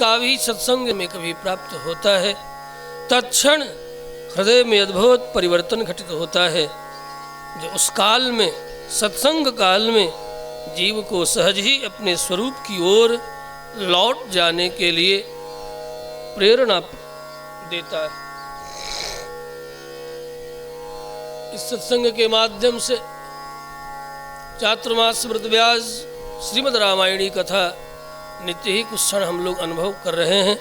का भी सत्संग में कभी प्राप्त होता है, तत्क्षण हृदय में अद्भुत परिवर्तन घटित होता है, जो उस काल में, सत्संग काल में जीव को सहज ही अपने स्वरूप की ओर लौट जाने के लिए प्रेरणा देता है। इस सत्संग के माध्यम से चातुर्मास व्रत व्यास श्रीमद् रामायणी कथा नित्य ही कुछ क्षण हम लोग अनुभव कर रहे हैं।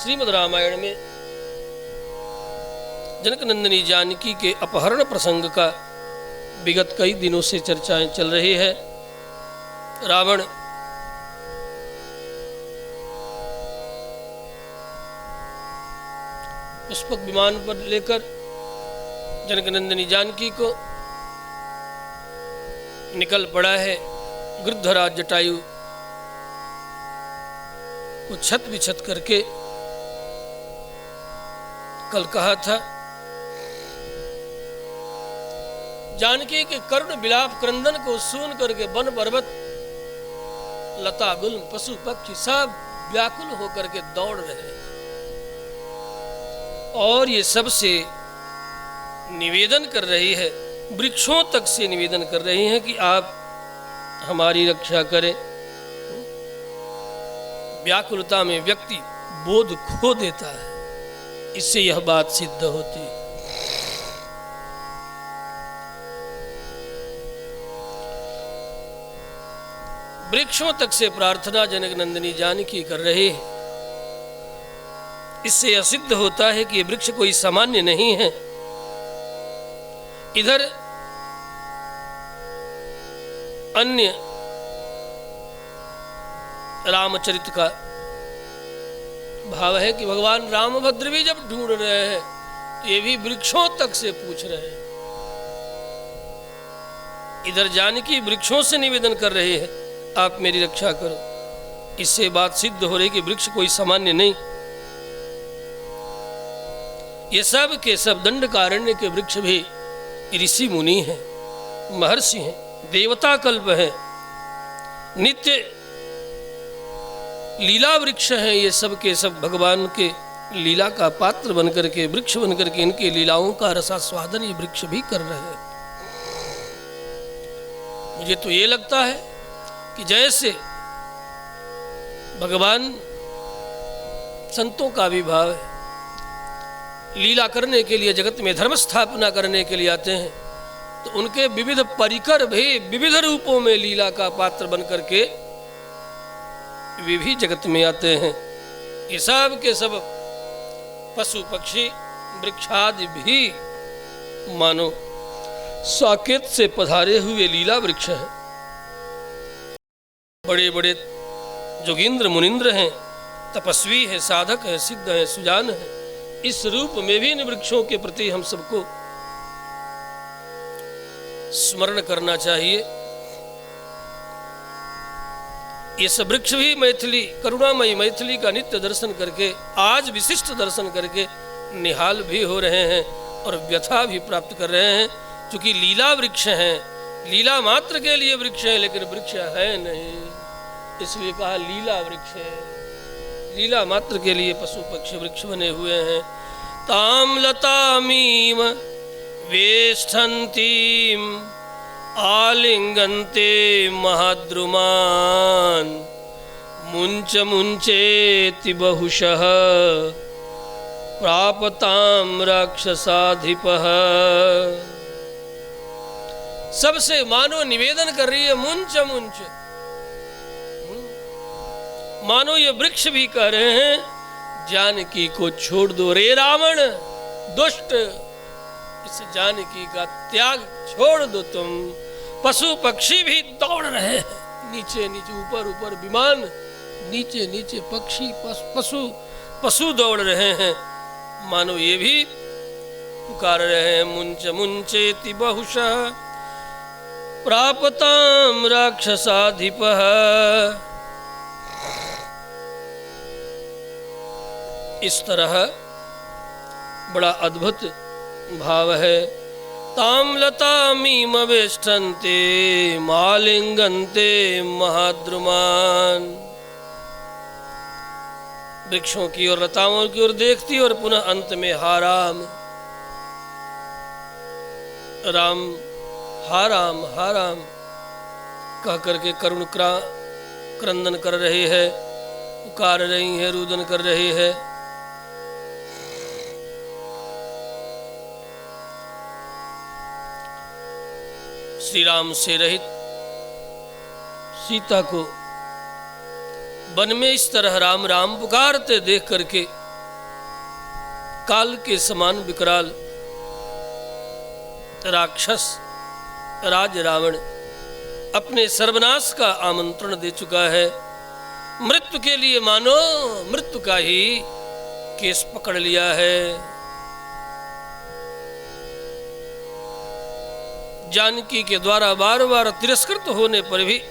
श्रीमद् रामायण में जनक नंदिनी जानकी के अपहरण प्रसंग का विगत कई दिनों से चर्चाएं चल रही है। रावण पुष्पक विमान पर लेकर जनक नंदिनी जानकी को निकल पड़ा है। गृद्धराज जटायु को छत विछत करके कल कहा था, जानकी के करुण विलाप क्रंदन को सुन करके वन पर्वत लता गुल्म पशु पक्षी सब व्याकुल होकर के दौड़ रहे हैं और ये सबसे निवेदन कर रही है, वृक्षों तक से निवेदन कर रही हैं कि आप हमारी रक्षा करें। व्याकुलता में व्यक्ति बोध खो देता है, इससे यह बात सिद्ध होती है। वृक्षों तक से प्रार्थना जनक नंदिनी जानकी कर रहे हैं। इससे यह सिद्ध होता है कि ये वृक्ष कोई सामान्य नहीं है। इधर अन्य रामचरित का भाव है कि भगवान रामभद्र भी जब ढूंढ रहे हैं तो ये भी वृक्षों तक से पूछ रहे हैं। इधर जानकी वृक्षों से निवेदन कर रही है, आप मेरी रक्षा करो। इससे बात सिद्ध हो रही कि वृक्ष कोई सामान्य नहीं, ये सब के सब दंडकारण्य के वृक्ष भी ऋषि मुनि हैं, महर्षि हैं, देवता कल्प हैं, नित्य लीला वृक्ष हैं। ये सब के सब भगवान के लीला का पात्र बनकर के, वृक्ष बनकर के इनके लीलाओं का रसास्वादन ये वृक्ष भी कर रहे हैं। मुझे तो ये लगता है कि जैसे भगवान संतों का भी भाव है, लीला करने के लिए, जगत में धर्म स्थापना करने के लिए आते हैं, तो उनके विविध परिकर भी विविध रूपों में लीला का पात्र बनकर के वे भी जगत में आते हैं। ये सब के सब पशु पक्षी वृक्षादि भी मानो साकेत से पधारे हुए लीला वृक्ष हैं। बड़े बड़े जोगींद्र मुनिंद्र हैं, तपस्वी है, साधक है, सिद्ध है, सुजान है। इस रूप में भी इन वृक्षों के प्रति हम सबको स्मरण करना चाहिए। ये सब वृक्ष भी मैथिली, करुणामयी मैथिली का नित्य दर्शन करके, आज विशिष्ट दर्शन करके निहाल भी हो रहे हैं और व्यथा भी प्राप्त कर रहे हैं। क्योंकि लीला वृक्ष हैं, लीला मात्र के लिए वृक्ष है, लेकिन वृक्ष है नहीं, इसलिए कहा लीला वृक्ष है। लीला मात्र के लिए पशु पक्षी वृक्ष बने हुए हैं। ताम लतामीम वेष्ठन्तीम आलिंगन्ते महद्रुमान मुंच मुंचेति बहुशः प्रापताम राक्षसाधिपः। सबसे मानो निवेदन कर रही है, मुंच मुंच, मानो ये वृक्ष भी कह रहे हैं, जानकी को छोड़ दो रे रावण दुष्ट, इस जानकी का त्याग छोड़ दो तुम। पशु पक्षी भी दौड़ रहे हैं, नीचे नीचे, ऊपर ऊपर विमान, नीचे नीचे पक्षी पशु दौड़ रहे हैं, मानो ये भी पुकार रहे हैं, मुंच मुंचेति बहुशः प्रापताम राक्षसाधिपः। इस तरह बड़ा अद्भुत भाव है। ताम्लतामीमवेष्टन्ते मालिंगन्ते महाद्रुमान। वृक्षों की ओर लताओं की ओर देखती और पुनः अंत में हा राम राम हा राम कह करके करुण क्रंदन कर रहे हैं, पुकार रही है, रुदन कर रहे हैं। श्री राम से रहित सीता को वन में इस तरह राम राम पुकारते देख करके काल के समान विकराल राक्षस राज रावण अपने सर्वनाश का आमंत्रण दे चुका है। मृत्यु के लिए मानो मृत्यु का ही केस पकड़ लिया है। जानकी के द्वारा बार बार तिरस्कृत होने पर भी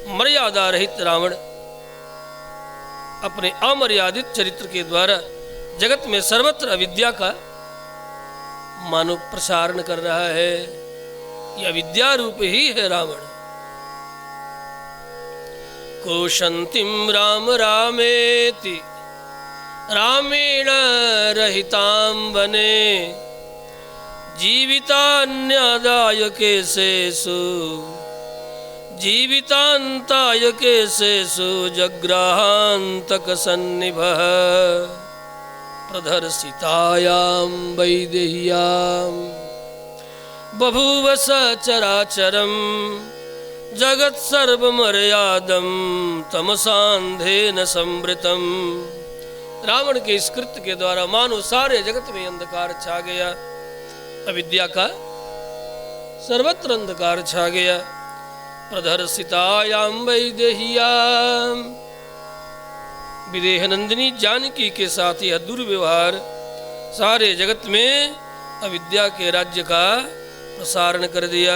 मर्यादा रहित रावण अपने अमर्यादित चरित्र के द्वारा जगत में सर्वत्र अविद्या का मानव प्रसारण कर रहा है। यह विद्या रूप ही है रावण। कोशंतिम राम रामेति रामेण रहितां वने जीवितान्यदाय केसेषु जीवितान्ताय केसेषु जग्राहान्तक सन्निभः प्रदर्शितायां वैदेह्यां बभूव सचराचरं जगत् सर्वमर्यादं तमसान्धेन संवृतं। रावण के इस कृत्य के द्वारा मानो सारे जगत में अंधकार छा गया। अविद्या का सर्वत्र अंधकार छा गया। प्रदर्शितायां वैदेह्यां विदेह नंदिनी जानकी के साथ यह दुर्व्यवहार सारे जगत में अविद्या के राज्य का प्रसारण कर दिया।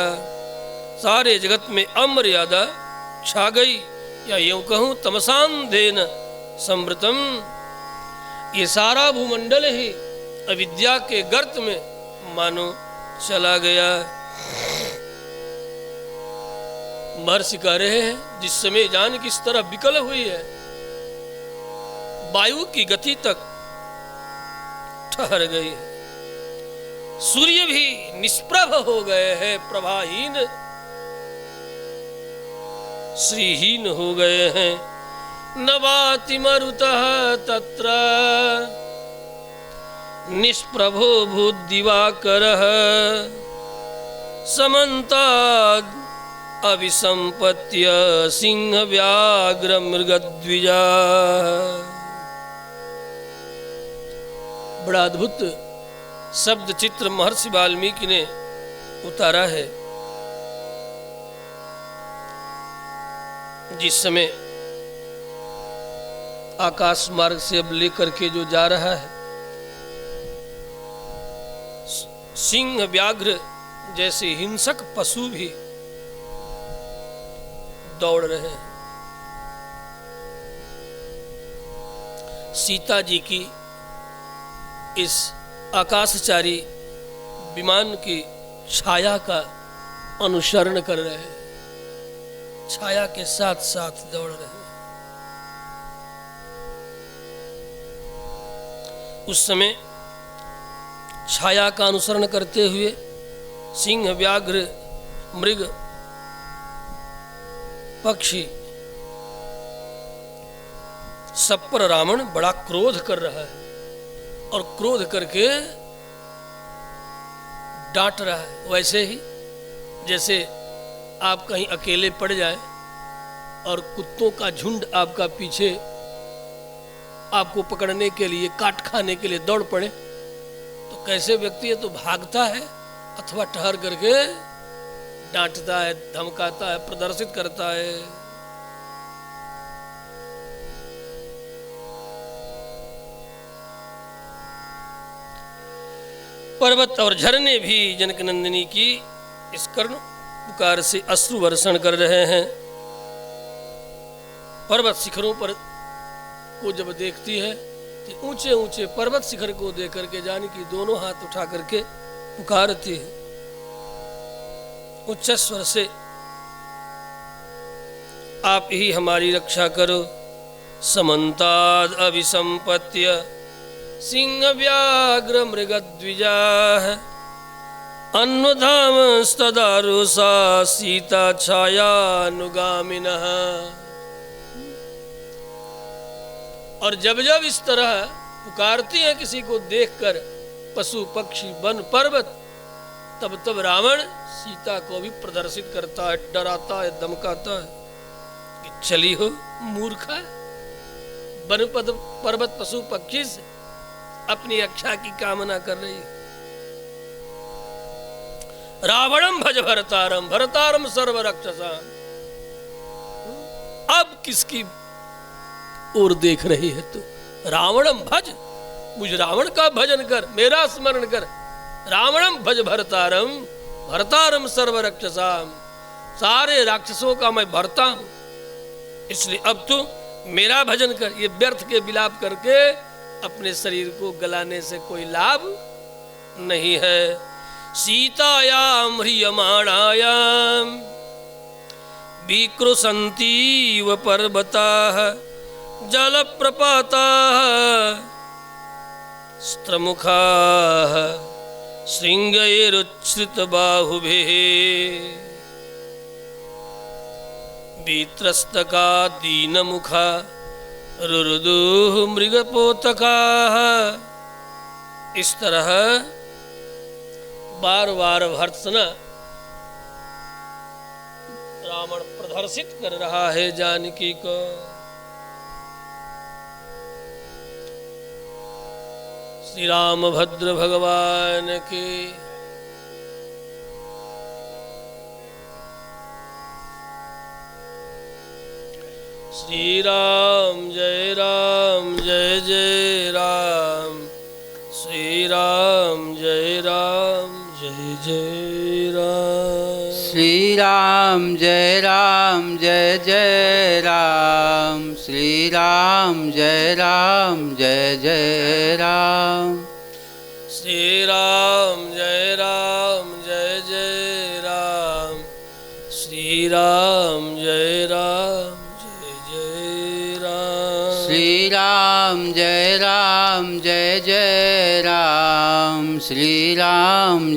सारे जगत में अमर्यादा छा गई, या यूं कहूं तमसान्धेन संवृतम। ये सारा भूमंडल ही अविद्या के गर्त में मानो चला गया। महर्षि कह रहे हैं जिस समय जानकी किस तरह विकल हुई है, वायु की गति तक ठहर गई है। सूर्य भी निष्प्रभ हो गए हैं, प्रभाहीन श्रीहीन हो गए हैं। नवाति मरुतः तत्र निष्प्रभो भूद्दिवाकरः समन्ताद् अभिसंपत्य सिंह व्याघ्र मृगद्विजा। बड़ा अद्भुत शब्द चित्र महर्षि वाल्मीकि ने उतारा है। जिस समय आकाश मार्ग से अब लेकर के जो जा रहा है, सिंह व्याघ्र जैसे हिंसक पशु भी दौड़ रहे हैं। सीता जी की इस आकाशचारी विमान की छाया का अनुसरण कर रहे हैं, छाया के साथ साथ दौड़ रहे हैं। उस समय छाया का अनुसरण करते हुए सिंह व्याघ्र मृग पक्षी सब पर रावण बड़ा क्रोध कर रहा है और क्रोध करके डांट रहा है। वैसे ही जैसे आप कहीं अकेले पड़ जाए और कुत्तों का झुंड आपका पीछे आपको पकड़ने के लिए, काट खाने के लिए दौड़ पड़े, तो कैसे व्यक्ति है तो भागता है अथवा ठहर करके डांटता है, धमकाता है, प्रदर्शित करता है। पर्वत और झरने भी जनक नंदिनी की इस करुण पुकार से अश्रु वर्षण कर रहे हैं। पर्वत शिखरों पर को जब देखती है तो ऊंचे ऊंचे पर्वत शिखर को देख करके जानकी दोनों हाथ उठा करके पुकारती है, उच्च स्वर से आप ही हमारी रक्षा करो। समन्ताद अभिसंपत्य सिंह व्याघ्र मृगद्विजाः अन्वधाम स्तदारुषा सीता छायानुगामिनः। और जब जब इस तरह पुकारती हैं किसी को देखकर पशु पक्षी वन पर्वत, तब तब रावण सीता को भी प्रदर्शित करता है, डराता है, धमकाता है कि चली हो मूर्खा, वन पर्वत पशु पक्षी से अपनी रक्षा की कामना कर रही है। रावणम भज भरतारम भरतारम सर्व रक्षसाम। अब किसकी ओर देख रही है तू? रावणम भज, मुझ रावण का भजन कर, मेरा स्मरण कर। रावणम भज भरतारम भरतारम सर्व रक्षसाम, सारे राक्षसों का मैं भरता हूं, इसलिए अब तू मेरा भजन कर। ये व्यर्थ के विलाप करके अपने शरीर को गलाने से कोई लाभ नहीं है। सीतायाम ह्रियमाणायाम विकृशन्तीव पर्वताः जलप्रपाताः स्त्रमुखाः शृंगैरुच्छ्रितबाहुभिः वित्रस्तका दीनमुखा रुरुदुः मृगपोतकाः। इस तरह बार बार भर्त्सना रावण प्रदर्शित कर रहा है जानकी को। श्री रामभद्र भगवान की श्री राम जय जय राम, श्री राम जय जय राम, श्री राम जय जय राम, श्री राम जय जय राम, श्री राम जय जय राम, श्री राम जय जय राम, श्री राम जय जय राम, श्री राम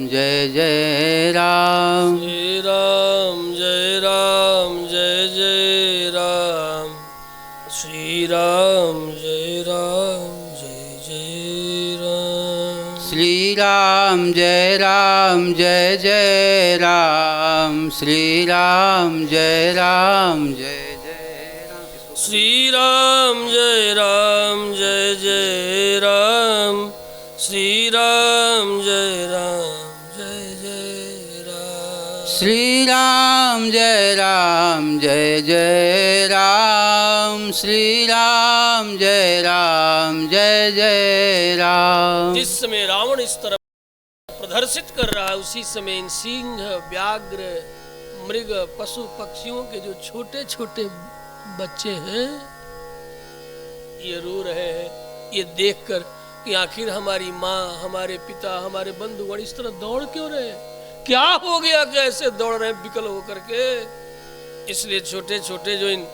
जय जय राम, श्री राम जय जय राम, श्री राम जय जय राम, श्री राम जय जय राम, श्री राम जय जय राम, श्री राम जय जय राम, श्री राम जय जय राम, श्री राम जय जय राम, श्री राम जय जय राम। जिस समय रावण इस तरह प्रदर्शित कर रहा है, उसी समय इन सिंह व्याघ्र मृग पशु पक्षियों के जो छोटे छोटे बच्चे हैं ये रो रहे हैं, ये देखकर कि आखिर हमारी माँ, हमारे पिता, हमारे बंधुगण इस तरह दौड़ क्यों रहे हैं, क्या हो गया, कैसे दौड़ रहे हैं विकल होकर के। इसलिए छोटे छोटे जो इन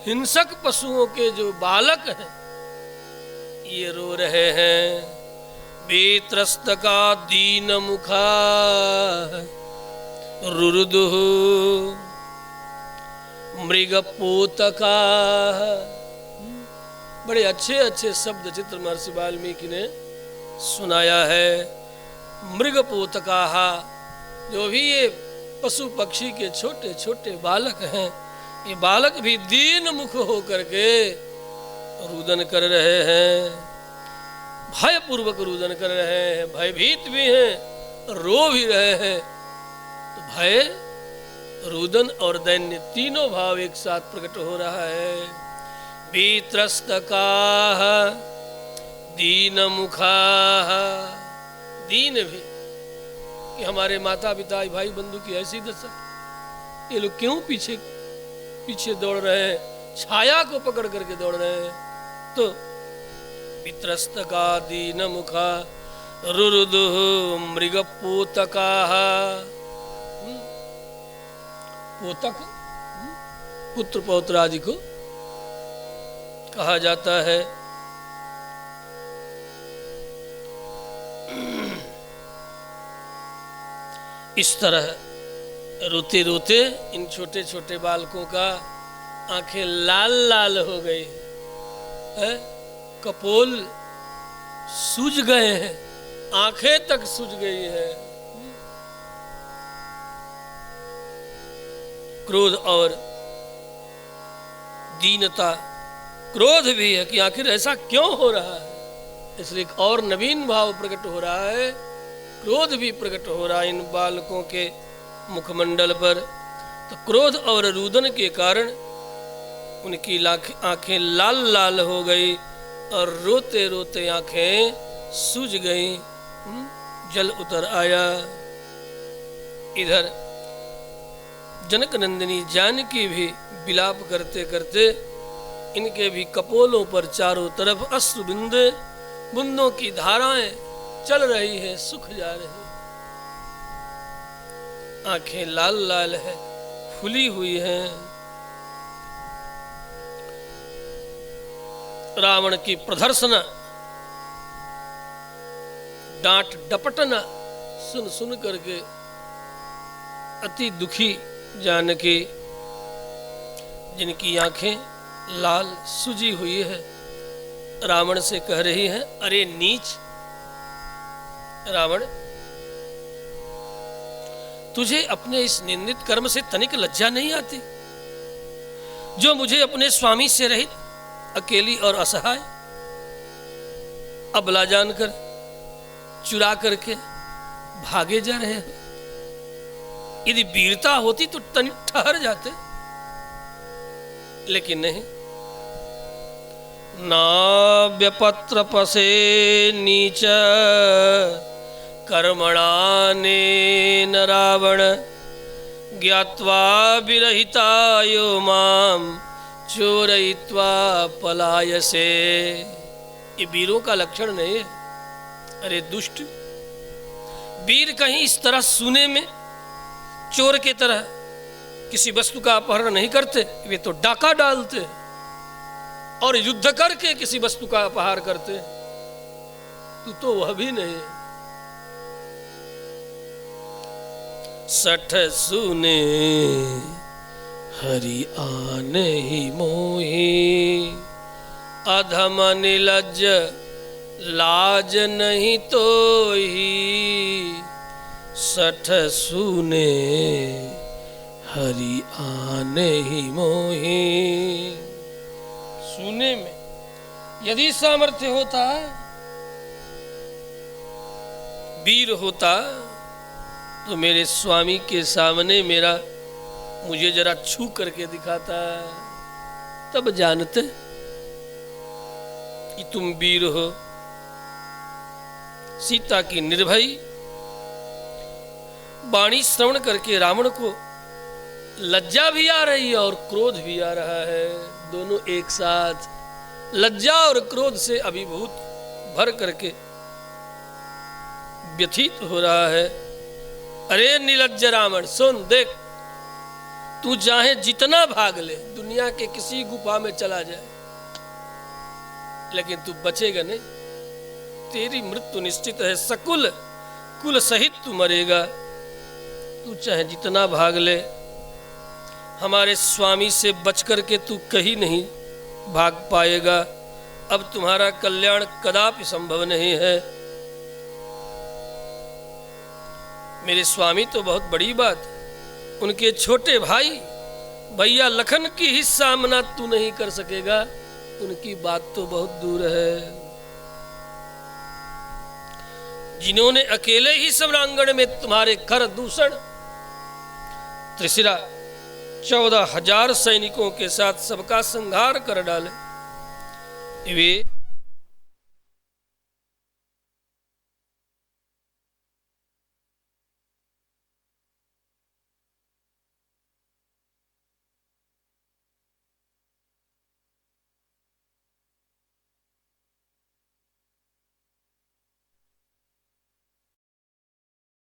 हिंसक पशुओं के जो बालक हैं ये रो रहे हैं। बेत्रस्तका दीन मुखा रुरुदुः मृगपोतका। बड़े अच्छे अच्छे शब्द चित्र महर्षि वाल्मीकि ने सुनाया है। मृगपोतका, जो भी ये पशु पक्षी के छोटे छोटे बालक हैं, ये बालक भी दीन मुख होकर के रुदन कर रहे हैं, भयपूर्वक रुदन कर रहे हैं, भयभीत भी हैं, रो भी रहे हैं। तो भय, रुदन और दैन्य तीनों भाव एक साथ प्रकट हो रहा है। वित्रस्तकाः दीनमुखाः, दीन भी कि हमारे माता पिता भाई बंधु की ऐसी दशा, ये लोग क्यों पीछे पीछे दौड़ रहे हैं, छाया को पकड़ करके दौड़ रहे हैं। तो वित्रस्तका दीनमुखा रुरुदुः मृगपोतकाः पोतक, पुत्र पौत्र आदि को कहा जाता है। इस तरह रोते रोते इन छोटे छोटे बालकों का आंखें लाल लाल हो गई है, कपोल सूज गए हैं, आंखें तक सूज गई है। क्रोध और दीनता, क्रोध भी है कि आखिर ऐसा क्यों हो रहा है, इसलिए एक और नवीन भाव प्रकट हो रहा है, क्रोध भी प्रकट हो रहा है इन बालकों के मुखमंडल पर। तो क्रोध और रुदन के कारण उनकी आंखें लाल लाल हो गई और रोते रोते आंखें सूज गई, जल उतर आया। इधर जनक नंदिनी जानकी भी विलाप करते करते इनके भी कपोलों पर चारों तरफ अश्रु बूंदों की धाराएं चल रही है, सुख जा रही है। आंखें लाल लाल है, फुली हुई हैं। रावण की प्रदर्शना, डांट डपटना सुन सुन करके अति दुखी जानकी, जिनकी आंखें लाल सूजी हुई है, रावण से कह रही है, अरे नीच रावण, तुझे अपने इस निंदित कर्म से तनिक लज्जा नहीं आती, जो मुझे अपने स्वामी से रहित, अकेली और असहाय, अबला जानकर चुरा करके भागे जा रहे हो। यदि वीरता होती तो तनिक ठहर जाते, लेकिन नहीं। नाव्यपत्र पसे नीच कर्मणानेन रावण ज्ञात्वा विरहितायो माम चोरयित्वा पलायसे। ये वीरों का लक्षण नहीं है। अरे दुष्ट, वीर कहीं इस तरह सूने में चोर के तरह किसी वस्तु का अपहरण नहीं करते, वे तो डाका डालते और युद्ध करके किसी वस्तु का अपहार करते। तू तो वह भी नहीं। सठ सुने हरि आने ही मोही, अधम निलज्ज लाज नहीं तो ही। सठ सुने हरि आने ही मोही। सुने में यदि सामर्थ्य होता, वीर होता, तो मेरे स्वामी के सामने मुझे जरा छू करके दिखाता, तब जानते कि तुम वीर हो। सीता की निर्भय वाणी श्रवण करके रावण को लज्जा भी आ रही है और क्रोध भी आ रहा है, दोनों एक साथ। लज्जा और क्रोध से अभिभूत भर करके व्यथित हो रहा है। अरे निर्लज्ज रावण, सुन देख, तू चाहे जितना भाग ले, दुनिया के किसी गुफा में चला जाए, लेकिन तू बचेगा नहीं। तेरी मृत्यु निश्चित है, सकुल कुल सहित तू मरेगा। तू चाहे जितना भाग ले, हमारे स्वामी से बच करके तू कहीं नहीं भाग पाएगा। अब तुम्हारा कल्याण कदापि संभव नहीं है। मेरे स्वामी तो बहुत बड़ी बात, उनके छोटे भाई भैया लखन की ही सामना तू नहीं कर सकेगा, उनकी बात तो बहुत दूर है। जिन्होंने अकेले ही सम्रांगण में तुम्हारे कर दूषण, त्रिशिरा 14,000 सैनिकों के साथ सबका संहार कर डाले, वे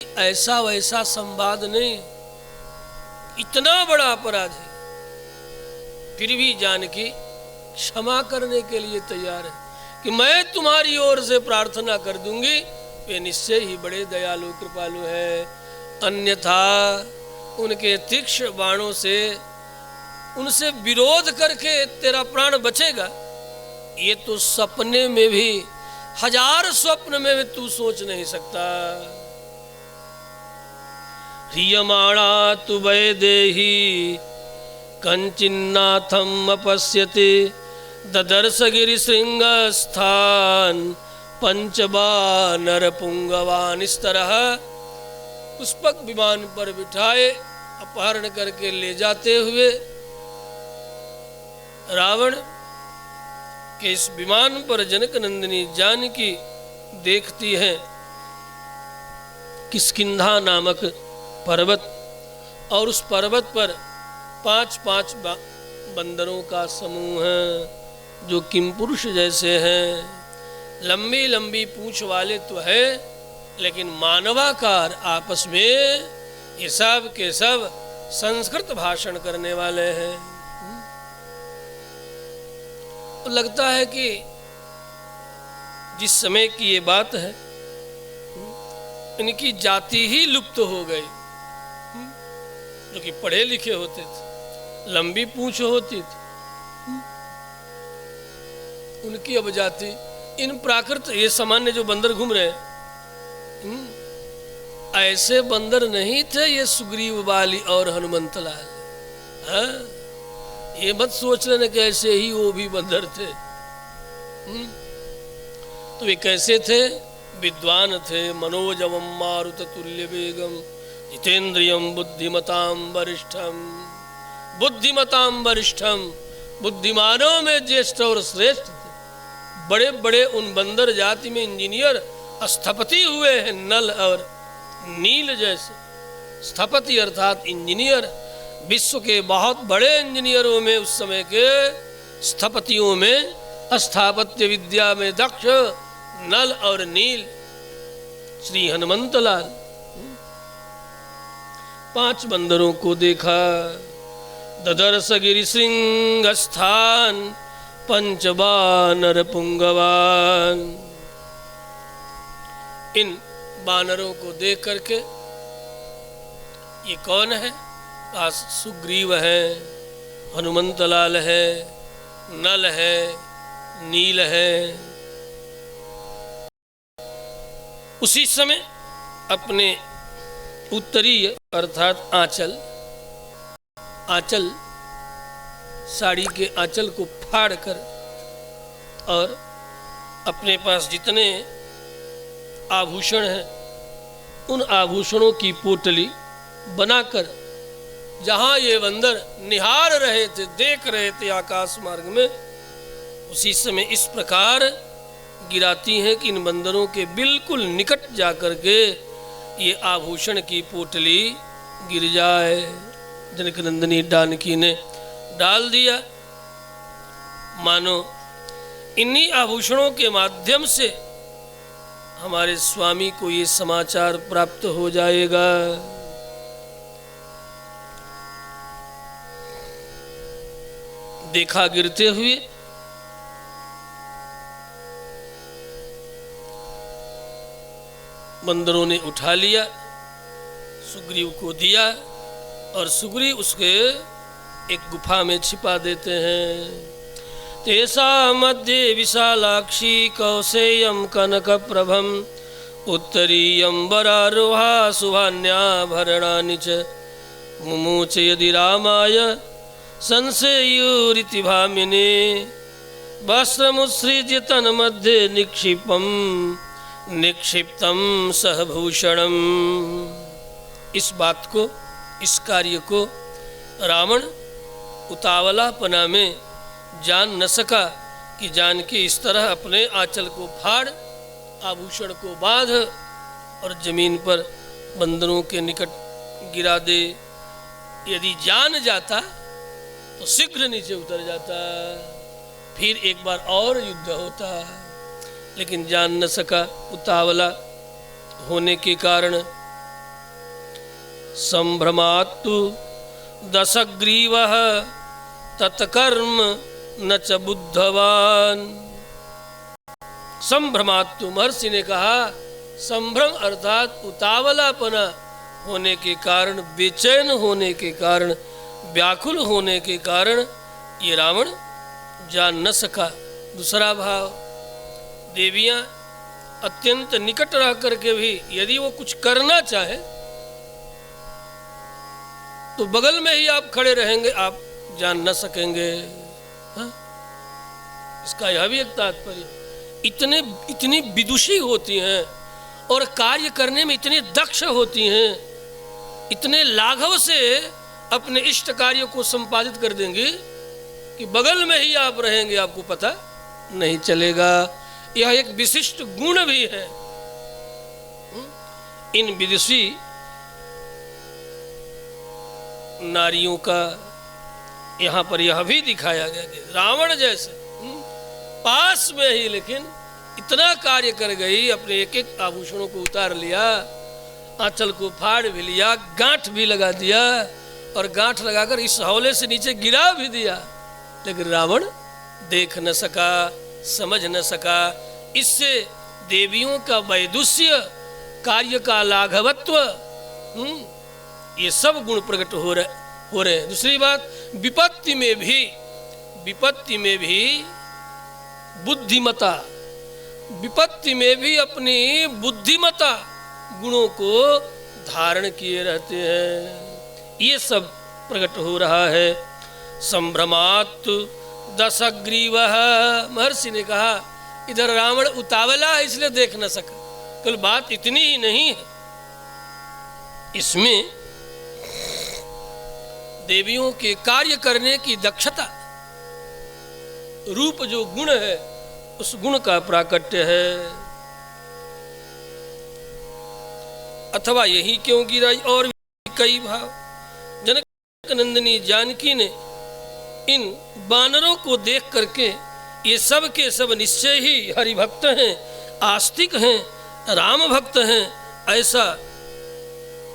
ऐसा वैसा संवाद नहीं, इतना बड़ा अपराध है, फिर भी जानकी क्षमा करने के लिए तैयार है कि मैं तुम्हारी ओर से प्रार्थना कर दूंगी, वे निश्चय ही बड़े दयालु कृपालु है। अन्यथा उनके तीक्ष्ण बाणों से उनसे विरोध करके तेरा प्राण बचेगा, ये तो सपने में भी, हजार स्वप्न में भी तू सोच नहीं सकता। ह्रियमाणा तु वैदेही कंचिन्नाथम अपश्यति ददर्श गिरिशृंगस्थान पंचबानर पुंगवान। इस तरह पुष्पक विमान पर बिठाए अपहरण करके ले जाते हुए रावण के इस विमान पर जनक नंदिनी जानकी देखती है किष्किंधा नामक पर्वत, और उस पर्वत पर 5-5 बंदरों का समूह है जो किमपुरुष जैसे हैं। लंबी लंबी पूंछ वाले तो है, लेकिन मानवाकार आपस में ये सब के सब संस्कृत भाषण करने वाले हैं। तो लगता है कि जिस समय की ये बात है, इनकी जाति ही लुप्त हो गई। जो कि पढ़े लिखे होते थे, लंबी पूंछ होती थी, उनकी अब जाति, इन प्राकृत ये सामान्य जो बंदर घूम रहे ऐसे बंदर नहीं थे ये सुग्रीव बाली और हनुमंत लाल। हाँ? ये मत सोच लेना कि ऐसे ही वो भी बंदर थे। तो वे कैसे थे? विद्वान थे, मनोजवम मारुत तुल्य वेगम जितेंद्रियम बुद्धिमताम वरिष्ठम। बुद्धिमताम वरिष्ठम, बुद्धिमानों में ज्येष्ठ और श्रेष्ठ थे। बड़े बड़े उन बंदर जाति में इंजीनियर स्थपति हुए हैं, नल और नील जैसे। स्थपति अर्थात इंजीनियर, विश्व के बहुत बड़े इंजीनियरों में, उस समय के स्थपतियों में, स्थापत्य विद्या में दक्ष नल और नील श्री हनुमंत लाल। 5 बंदरों को देखा। ददर्श गिरिशृंग स्थान पंचबानर पुंगवान। इन बानरों को देख करके ये कौन है? सुग्रीव है, हनुमंत लाल है, नल है, नील है। उसी समय अपने उत्तरीय अर्थात आंचल साड़ी के आंचल को फाड़ कर और अपने पास जितने आभूषण हैं उन आभूषणों की पोटली बनाकर, जहां ये बंदर निहार रहे थे, देख रहे थे आकाश मार्ग में, उसी समय इस प्रकार गिराती हैं कि इन बंदरों के बिल्कुल निकट जाकर के ये आभूषण की पोटली गिर जाए। जनक नंदिनी जानकी ने डाल दिया। मानो इन्हीं आभूषणों के माध्यम से हमारे स्वामी को ये समाचार प्राप्त हो जाएगा। देखा गिरते हुए, बंदरों ने उठा लिया, सुग्रीव को दिया और सुग्रीव उसके एक गुफा में छिपा देते हैं। तेसा मध्ये विशालाक्षी कौसेयम कनक प्रभम उत्तरीयम वरारोहा सुभान्याभरणानि च मुमुच यदि रामाय संशेयुरिति भामिने वस्त्रमुत्सृज्य तन्मध्ये निक्षिप्तम सहभूषणम। इस बात को, इस कार्य को रावण उतावलापना में जान न सका कि जानकी इस तरह अपने आंचल को फाड़, आभूषण को बांध और जमीन पर बंदरों के निकट गिरा दे। यदि जान जाता तो शीघ्र नीचे उतर जाता, फिर एक बार और युद्ध होता, लेकिन जान न सका। उतावला होने के कारण संभ्रमात्तु दशग्रीवः तत्कर्म न च बुद्धवान। संभ्रमात्तु, महर्षि ने कहा संभ्रम अर्थात उतावलापना होने के कारण, बेचैन होने के कारण, व्याकुल होने के कारण ये रावण जान न सका। दूसरा भाव, देवियां अत्यंत निकट रह करके भी यदि वो कुछ करना चाहे तो बगल में ही आप खड़े रहेंगे, आप जान न सकेंगे। हाँ? इसका यह भी एक तात्पर्य, इतनी विदुषी होती हैं और कार्य करने में इतने दक्ष होती हैं, इतने लाघव से अपने इष्ट कार्यों को संपादित कर देंगी कि बगल में ही आप रहेंगे, आपको पता नहीं चलेगा। यह एक विशिष्ट गुण भी है इन विदुषी नारियों का। यहाँ पर यह भी दिखाया गया कि रावण जैसे पास में ही लेकिन इतना कार्य कर गई, अपने एक एक आभूषणों को उतार लिया, आंचल को फाड़ भी लिया, गांठ भी लगा दिया और गांठ लगाकर इस हौले से नीचे गिरा भी दिया, लेकिन रावण देख न सका, समझ न सका। इससे देवियों का वैदुष्य, कार्य का लाघवत्व, ये सब गुण प्रकट हो रहे हैं। दूसरी बात, विपत्ति में भी बुद्धिमता, विपत्ति में भी अपनी बुद्धिमता गुणों को धारण किए रहते हैं। ये सब प्रकट हो रहा है। संभ्रमात् दशग्रीवः, महर्षि ने कहा इधर रावण उतावला है इसलिए देख न सका। केवल बात इतनी ही नहीं है, इसमें देवियों के कार्य करने की दक्षता रूप जो गुण है उस गुण का प्राकट्य है। अथवा यही क्यों गिराई, और कई भाव। जनक नंदिनी जानकी ने इन बानरों को देख करके ये सब के सब निश्चय ही हरिभक्त हैं, आस्तिक हैं, राम भक्त हैं, ऐसा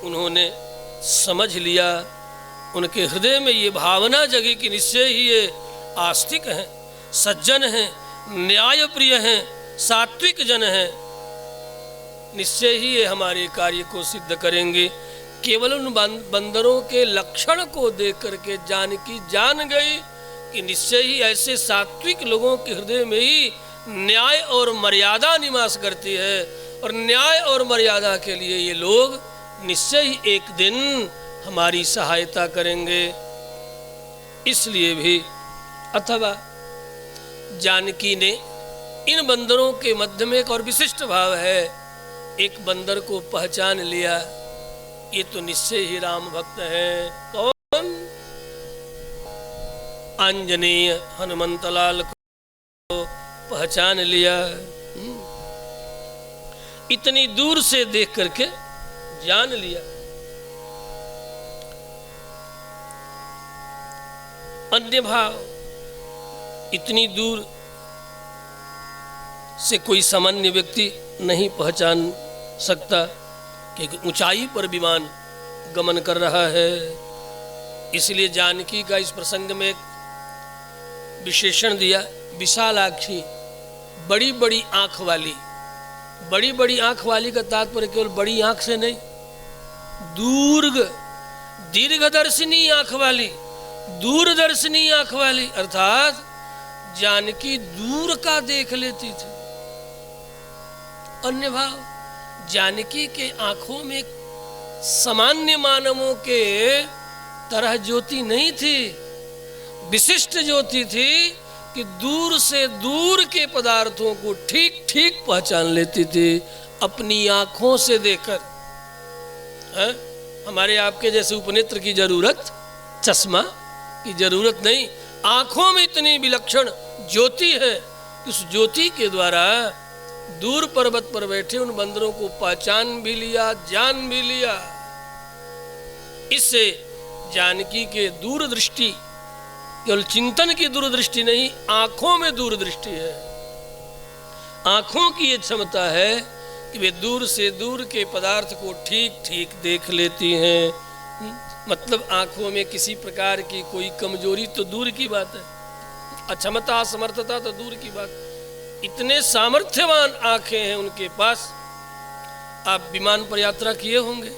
उन्होंने समझ लिया। उनके हृदय में ये भावना जगी कि निश्चय ही ये आस्तिक हैं, सज्जन हैं, न्याय प्रिय हैं, सात्विक जन हैं, निश्चय ही ये हमारे कार्य को सिद्ध करेंगे। केवल उन बंदरों के लक्षण को देख करके जानकी जान गई कि निश्चय ही ऐसे सात्विक लोगों के हृदय में ही न्याय और मर्यादा निवास करती है, और न्याय और मर्यादा के लिए ये लोग निश्चय ही एक दिन हमारी सहायता करेंगे। इसलिए भी अथवा जानकी ने इन बंदरों के मध्य में एक और विशिष्ट भाव है, एक बंदर को पहचान लिया, ये तो निश्चय ही राम भक्त है। कौन? आंजनेय हनुमंतलाल को पहचान लिया, इतनी दूर से देख करके जान लिया। अन्य भाव, इतनी दूर से कोई सामान्य व्यक्ति नहीं पहचान सकता, क्योंकि ऊंचाई पर विमान गमन कर रहा है। इसलिए जानकी का इस प्रसंग में एक विशेषण दिया, विशालाक्षी, बड़ी बड़ी आंख वाली। बड़ी बड़ी आंख वाली का तात्पर्य केवल बड़ी आंख से नहीं, दीर्घदर्शिनी आंख वाली, दूरदर्शिनी आंख वाली, अर्थात जानकी दूर का देख लेती थी। अन्य भाव, जानकी के आंखों में सामान्य मानवों के तरह ज्योति नहीं थी, विशिष्ट ज्योति थी कि दूर से दूर के पदार्थों को ठीक ठीक पहचान लेती थी अपनी आंखों से देखकर। हमारे आपके जैसे उपनेत्र की जरूरत, चश्मा की जरूरत नहीं, आंखों में इतनी विलक्षण ज्योति है, उस ज्योति के द्वारा दूर पर्वत पर बैठे उन बंदरों को पहचान भी लिया, जान भी लिया। इससे जानकी के दूरदृष्टि, केवल चिंतन की दूरदृष्टि नहीं, आंखों में दूरदृष्टि है। आंखों की ये क्षमता है कि वे दूर से दूर के पदार्थ को ठीक ठीक देख लेती हैं। मतलब आंखों में किसी प्रकार की कोई कमजोरी तो दूर की बात है, अक्षमता असमर्थता तो दूर की बात, इतने सामर्थ्यवान आंखें हैं उनके पास। आप विमान पर यात्रा किए होंगे।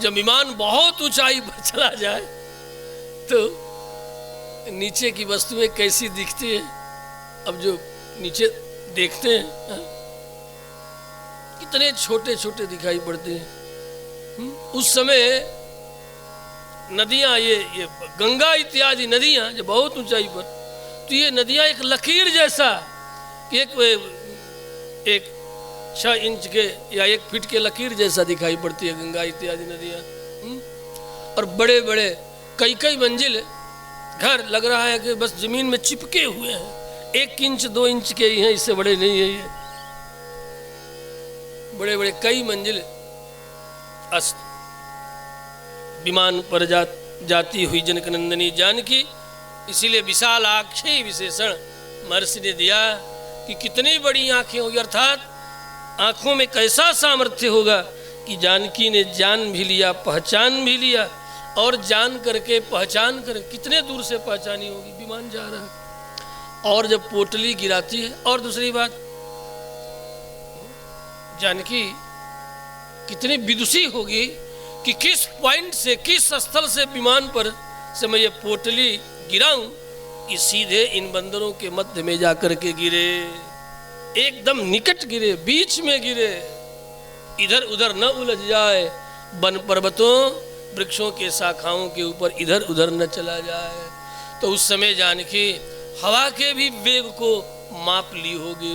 जब विमान बहुत ऊंचाई पर चला जाए तो नीचे की वस्तुएं कैसी दिखती है। अब जो नीचे देखते हैं कितने छोटे छोटे दिखाई पड़ते हैं। उस समय नदियां, ये गंगा इत्यादि नदियां जो बहुत ऊंचाई पर, तो ये नदियां एक लकीर जैसा, एक 6 इंच के या 1 फीट के लकीर जैसा दिखाई पड़ती है गंगा इत्यादि नदियां। और बड़े बड़े कई मंजिल घर लग रहा है कि बस जमीन में चिपके हुए हैं, 1 इंच 2 इंच के ही हैं, इससे बड़े नहीं है ये। बड़े बड़े कई मंजिल विमान पर जाती हुई जनकनंदनी जानकी, इसीलिए विशालाक्षी विशेषण महर्षि ने दिया कि कितनी बड़ी आंखें होगी, अर्थात आंखों में कैसा सामर्थ्य होगा कि जानकी ने जान भी लिया, पहचान भी लिया, और जान करके पहचान कर कितने दूर से पहचानी होगी, विमान जा रहा है। और जब पोटली गिराती है, और दूसरी बात, जानकी कितनी विदुषी होगी कि किस पॉइंट से, किस स्थल से विमान पर से मैं ये पोटली गिराऊं कि सीधे इन बंदरों के मध्य में जाकर के गिरे, एकदम निकट गिरे, बीच में गिरे, इधर उधर न उलझ जाए, वन पर्वतों वृक्षों के शाखाओं के ऊपर इधर उधर न चला जाए। तो उस समय जानकी हवा के भी वेग को माप ली होगी,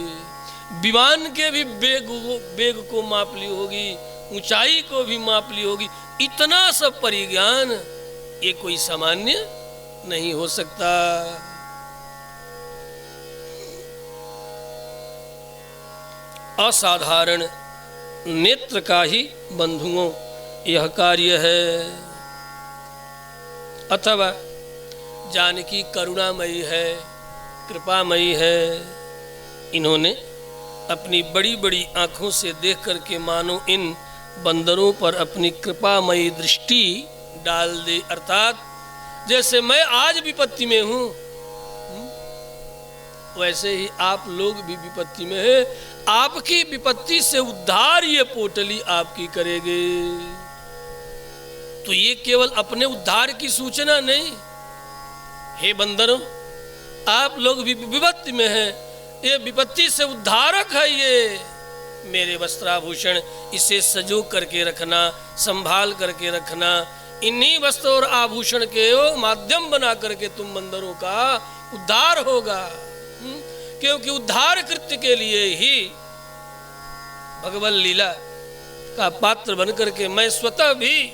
विमान के भी वेग को माप ली होगी, ऊंचाई को भी माप ली होगी। इतना सब परिज्ञान ये कोई सामान्य नहीं हो सकता। असाधारण नेत्र का ही बंधुओं यह कार्य है। अथवा जानकी करुणामयी है, कृपामयी है। इन्होंने अपनी बड़ी बड़ी आँखों से देख करके मानो इन बंदरों पर अपनी कृपामयी दृष्टि डाल दे, अर्थात जैसे मैं आज विपत्ति में हूँ वैसे ही आप लोग भी विपत्ति में है, आपकी विपत्ति से उद्धार ये पोटली आपकी करेगी। तो ये केवल अपने उद्धार की सूचना नहीं, हे बंदरों आप लोग भी विपत्ति में हैं, ये विपत्ति से उद्धारक है। ये मेरे वस्त्राभूषण, इसे सजो करके रखना, संभाल करके रखना, इन्हीं वस्त्र और आभूषण के माध्यम बना करके तुम बंदरों का उद्धार होगा। क्योंकि उद्धार कृत्य के लिए ही भगवत लीला का पात्र बन करके मैं स्वतः भी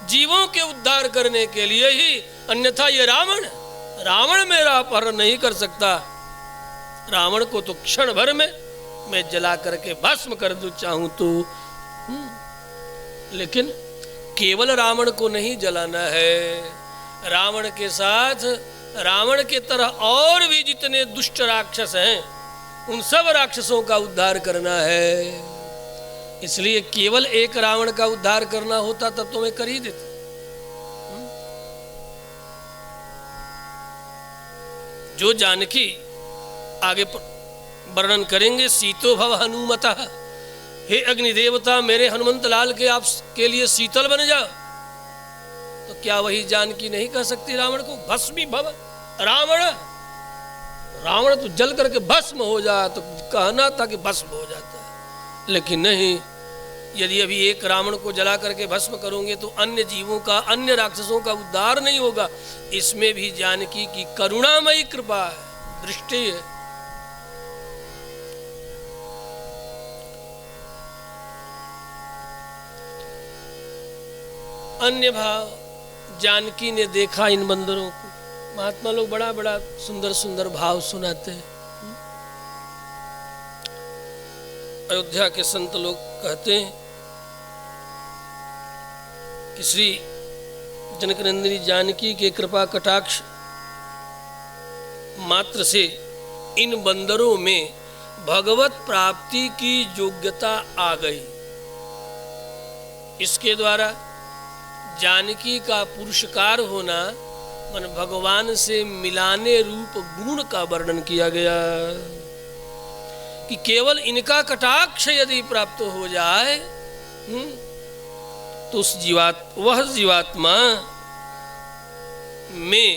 जीवों के उद्धार करने के लिए ही, अन्यथा ये रावण मेरा अपहरण नहीं कर सकता। रावण को तो क्षण भर में मैं जला करके भस्म कर दूं चाहूं तो। लेकिन केवल रावण को नहीं जलाना है, रावण के साथ रावण के तरह और भी जितने दुष्ट राक्षस हैं उन सब राक्षसों का उद्धार करना है। इसलिए केवल एक रावण का उद्धार करना होता तब तो मैं कर ही देता। जो जानकी आगे वर्णन करेंगे, सीतो भव हनुमतः, हे अग्निदेवता मेरे हनुमंत लाल के आप के लिए शीतल बन जाओ। तो क्या वही जानकी नहीं कह सकती रावण को भस्मी भव, रावण तो जल करके भस्म हो जा, तो कहना था कि भस्म हो जाता है। लेकिन नहीं, यदि अभी एक रावण को जला करके भस्म करोगे तो अन्य जीवों का, अन्य राक्षसों का उद्धार नहीं होगा। इसमें भी जानकी की करुणामयी कृपा है, दृष्टि है। अन्य भाव, जानकी ने देखा इन बंदरों को। महात्मा लोग बड़ा बड़ा सुंदर सुंदर भाव सुनाते हैं। अयोध्या के संत लोग कहते हैं कि श्री जनकनंदिनी जानकी के कृपा कटाक्ष मात्र से इन बंदरों में भगवत प्राप्ति की योग्यता आ गई। इसके द्वारा जानकी का पुरुषकार होना मन भगवान से मिलाने रूप गुण का वर्णन किया गया कि केवल इनका कटाक्ष यदि प्राप्त हो जाए तो वह जीवात्मा में,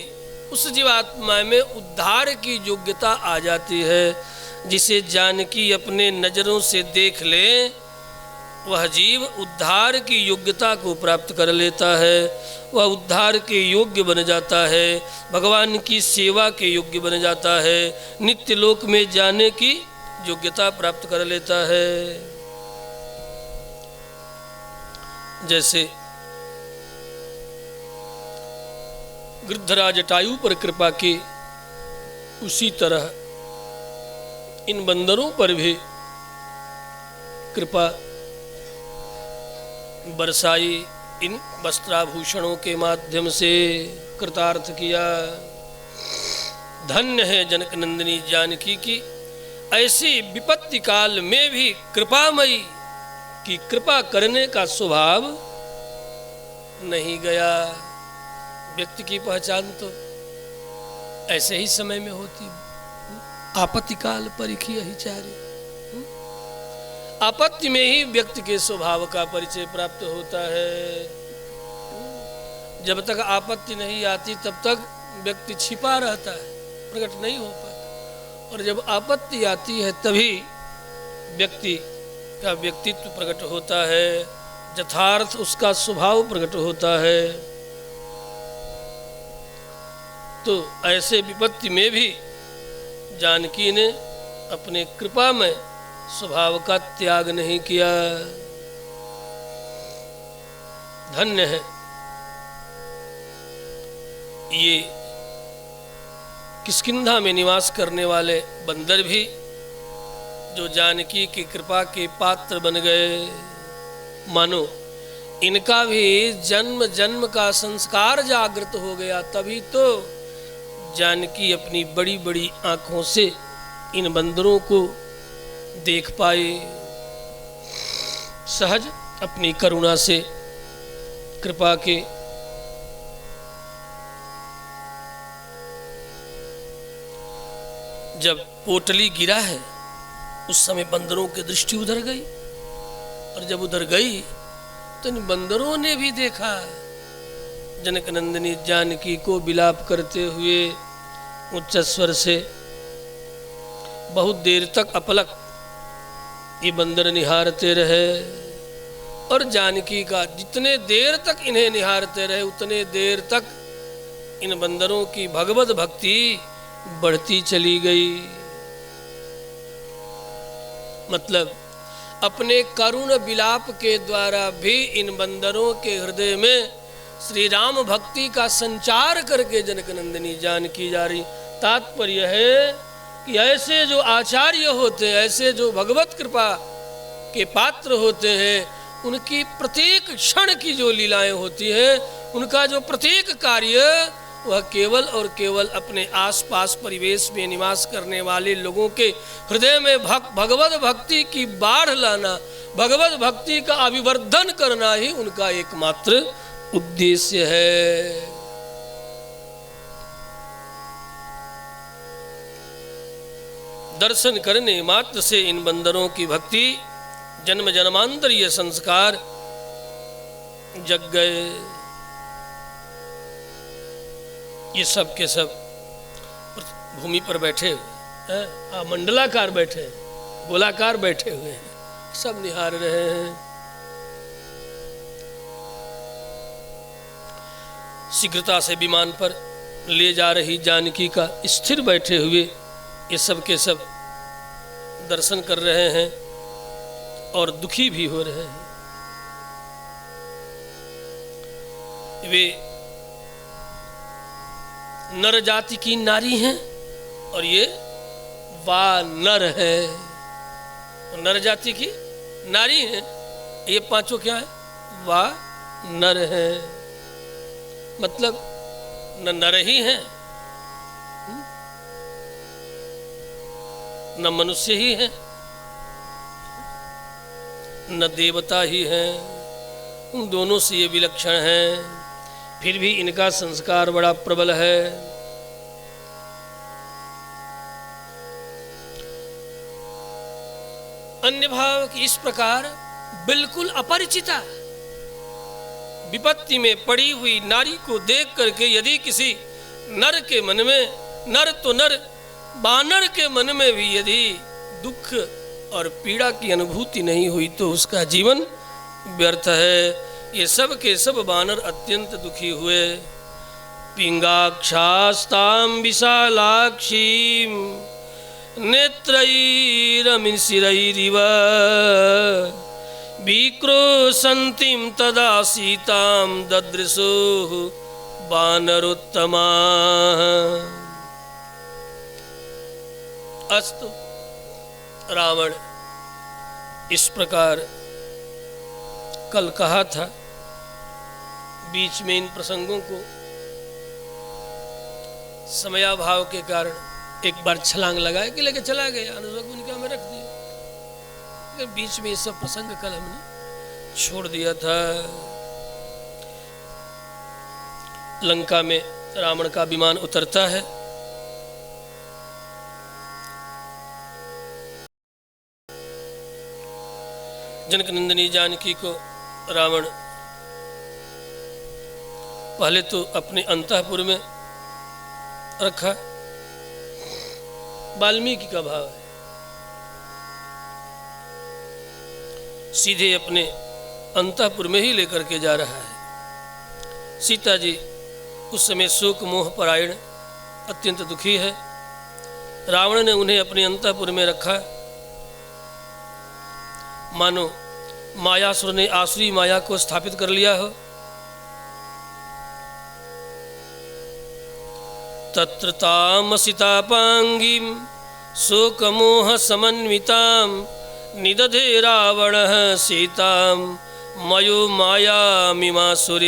उस जीवात्मा में उद्धार की योग्यता आ जाती है। जिसे जानकी अपने नजरों से देख ले वह जीव उद्धार की योग्यता को प्राप्त कर लेता है, वह उद्धार के योग्य बन जाता है, भगवान की सेवा के योग्य बन जाता है, नित्य लोक में जाने की योग्यता प्राप्त कर लेता है। जैसे गिरधराज जटायु पर कृपा की, उसी तरह इन बंदरों पर भी कृपा बरसाई, इन वस्त्राभूषणों के माध्यम से कृतार्थ किया। धन्य है जनक नंदिनी जानकी की ऐसी विपत्ति काल में भी कृपामयी की कृपा करने का स्वभाव नहीं गया। व्यक्ति की पहचान तो ऐसे ही समय में होती, आपत्ति काल परिखी अहिचारी। आपत्ति में ही व्यक्ति के स्वभाव का परिचय प्राप्त होता है। जब तक आपत्ति नहीं आती तब तक व्यक्ति छिपा रहता है, प्रकट नहीं हो पाता, और जब आपत्ति आती है तभी व्यक्ति का व्यक्तित्व प्रकट होता है, यथार्थ उसका स्वभाव प्रकट होता है। तो ऐसे विपत्ति में भी जानकी ने अपने कृपा में स्वभाव का त्याग नहीं किया। धन्य है ये किष्किंधा में निवास करने वाले बंदर भी, जो जानकी की कृपा के पात्र बन गए। मानो इनका भी जन्म जन्म का संस्कार जागृत हो गया, तभी तो जानकी अपनी बड़ी बड़ी आंखों से इन बंदरों को देख पाए। सहज अपनी करुणा से कृपा के जब पोटली गिरा है उस समय बंदरों की दृष्टि उधर गई, और जब उधर गई तो इन बंदरों ने भी देखा जनक नंदिनी जानकी को विलाप करते हुए उच्च स्वर से। बहुत देर तक अपलक ये बंदर निहारते रहे, और जानकी का जितने देर तक इन्हें निहारते रहे उतने देर तक इन बंदरों की भगवत भक्ति बढ़ती चली गई। मतलब अपने करुण विलाप के द्वारा भी इन बंदरों के हृदय में श्री राम भक्ति का संचार करके जनक नंदिनी जानकी जा रही। तात्पर्य है कि ऐसे जो आचार्य होते हैं, ऐसे जो भगवत कृपा के पात्र होते हैं, उनकी प्रत्येक क्षण की जो लीलाएं होती हैं, उनका जो प्रत्येक कार्य वह केवल और केवल अपने आसपास परिवेश में निवास करने वाले लोगों के हृदय में भगवत भक्ति की बाढ़ लाना, भगवत भक्ति का अभिवर्धन करना ही उनका एकमात्र उद्देश्य है। दर्शन करने मात्र से इन बंदरों की भक्ति जन्म जन्मांतरीय संस्कार जग गए। ये सब के सब भूमि पर बैठे हुए हैं, मंडलाकार बैठे हैं, गोलाकार बैठे हुए हैं, सब निहार रहे हैं। शीघ्रता से विमान पर ले जा रही जानकी का स्थिर बैठे हुए ये सब के सब दर्शन कर रहे हैं और दुखी भी हो रहे हैं। वे नर जाति की नारी हैं और ये वानर है। नर जाति की नारी हैं, ये पांचों क्या है? वानर है। मतलब न नर ही हैं, न मनुष्य ही हैं, न देवता ही हैं, उन दोनों से ये विलक्षण हैं, फिर भी इनका संस्कार बड़ा प्रबल है। अन्य भाव की इस प्रकार बिल्कुल अपरिचिता विपत्ति में पड़ी हुई नारी को देख करके यदि किसी नर के मन में, नर तो नर, बानर के मन में भी यदि दुख और पीड़ा की अनुभूति नहीं हुई तो उसका जीवन व्यर्थ है। ये सब के सब बानर अत्यंत दुखी हुए। पिंगाक्षास्तां विशालाक्षीं नेत्रैरमिशिरैरिव विक्रोशन्तीं तदा सीतां ददृशुः वानरोत्तमाः। अस्तु, रावण इस प्रकार कल कहा था, बीच में इन प्रसंगों को समयाभाव के कारण एक बार छलांग लगाए कि लेके चला गया, अनुशकुन क्या में रख दिया। बीच में ये सब प्रसंग कल हमने छोड़ दिया था। लंका में रावण का विमान उतरता है। जनक नंदिनी जानकी को रावण पहले तो अपने अंतःपुर में रखा। वाल्मीकि का भाव है, सीधे अपने अंतःपुर में ही लेकर के जा रहा है। सीता जी उस समय शोक मोह परायण अत्यंत दुखी है। रावण ने उन्हें अपने अंतःपुर में रखा, मानो मायासुर ने आसुरी माया को स्थापित कर लिया हो। तत्र तामसितापांगीं शोकमोह समन्वितां निदधे रावणः सीतां मयो मायामिमासुरीं।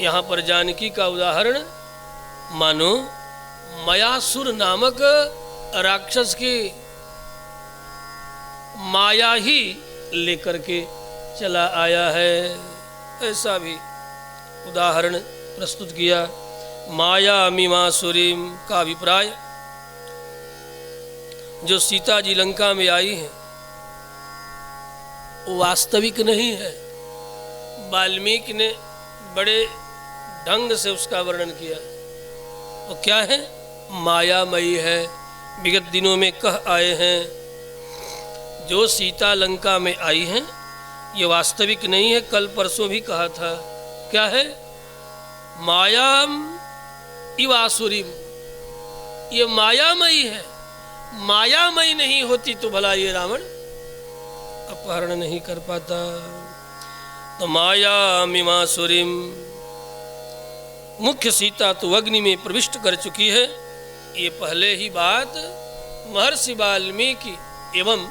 यहाँ पर जानकी का उदाहरण मानो मायासुर नामक राक्षस की माया ही लेकर के चला आया है, ऐसा भी उदाहरण प्रस्तुत किया। मायामिमासुरीं का अभिप्राय, जो सीता जी लंका में आई हैं वो वास्तविक नहीं है। वाल्मीकि ने बड़े ढंग से उसका वर्णन किया। वो क्या है? मायामयी है। विगत दिनों में कह आए हैं, जो सीता लंका में आई हैं ये वास्तविक नहीं है। कल परसों भी कहा था, क्या है? मायाम इवासुरीम, ये मायामयी है। मायामयी नहीं होती तो भला ये रावण अपहरण नहीं कर पाता। तो मायामिमासुरीम, मुख्य सीता तो अग्नि में प्रविष्ट कर चुकी है। ये पहले ही बात महर्षि वाल्मीकि एवं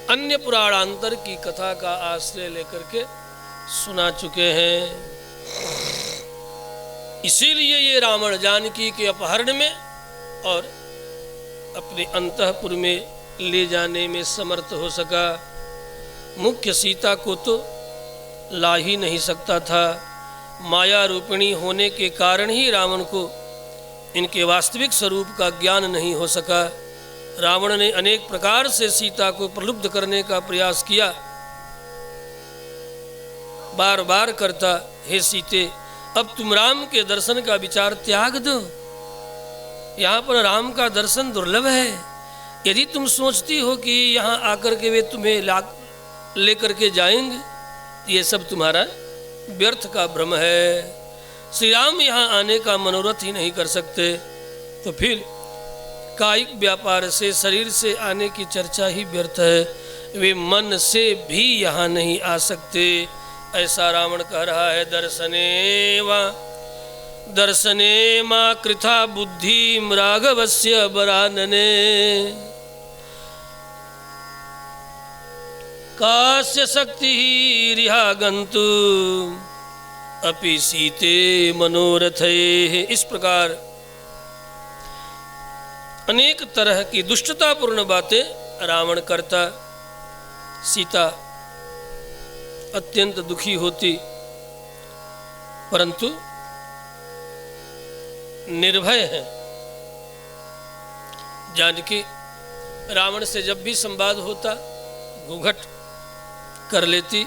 अन्य पुराणांतर की कथा का आश्रय लेकर के सुना चुके हैं। इसीलिए ये रावण जानकी के अपहरण में और अपने अंतःपुर में ले जाने में समर्थ हो सका। मुख्य सीता को तो ला ही नहीं सकता था। माया रूपिणी होने के कारण ही रावण को इनके वास्तविक स्वरूप का ज्ञान नहीं हो सका। रावण ने अनेक प्रकार से सीता को प्रलुब्ध करने का प्रयास किया, बार बार करता, हे सीते अब तुम राम के दर्शन का विचार त्याग दो। यहाँ पर राम का दर्शन दुर्लभ है। यदि तुम सोचती हो कि यहाँ आकर के वे तुम्हें लेकर के जाएंगे, ये सब तुम्हारा व्यर्थ का भ्रम है। श्री राम यहाँ आने का मनोरथ ही नहीं कर सकते, तो फिर कायिक व्यापार से, शरीर से आने की चर्चा ही व्यर्थ है। वे मन से भी यहाँ नहीं आ सकते, ऐसा रावण कह रहा है। दर्शने मा कृथा बुद्धि राघवस्य वरानने कास्य शक्ति रिहा गंतु अपि सीते मनोरथे। इस प्रकार अनेक तरह की दुष्टतापूर्ण बातें रावण करता, सीता अत्यंत दुखी होती, परंतु निर्भय है। जानकी रावण से जब भी संवाद होता घूंघट कर लेती,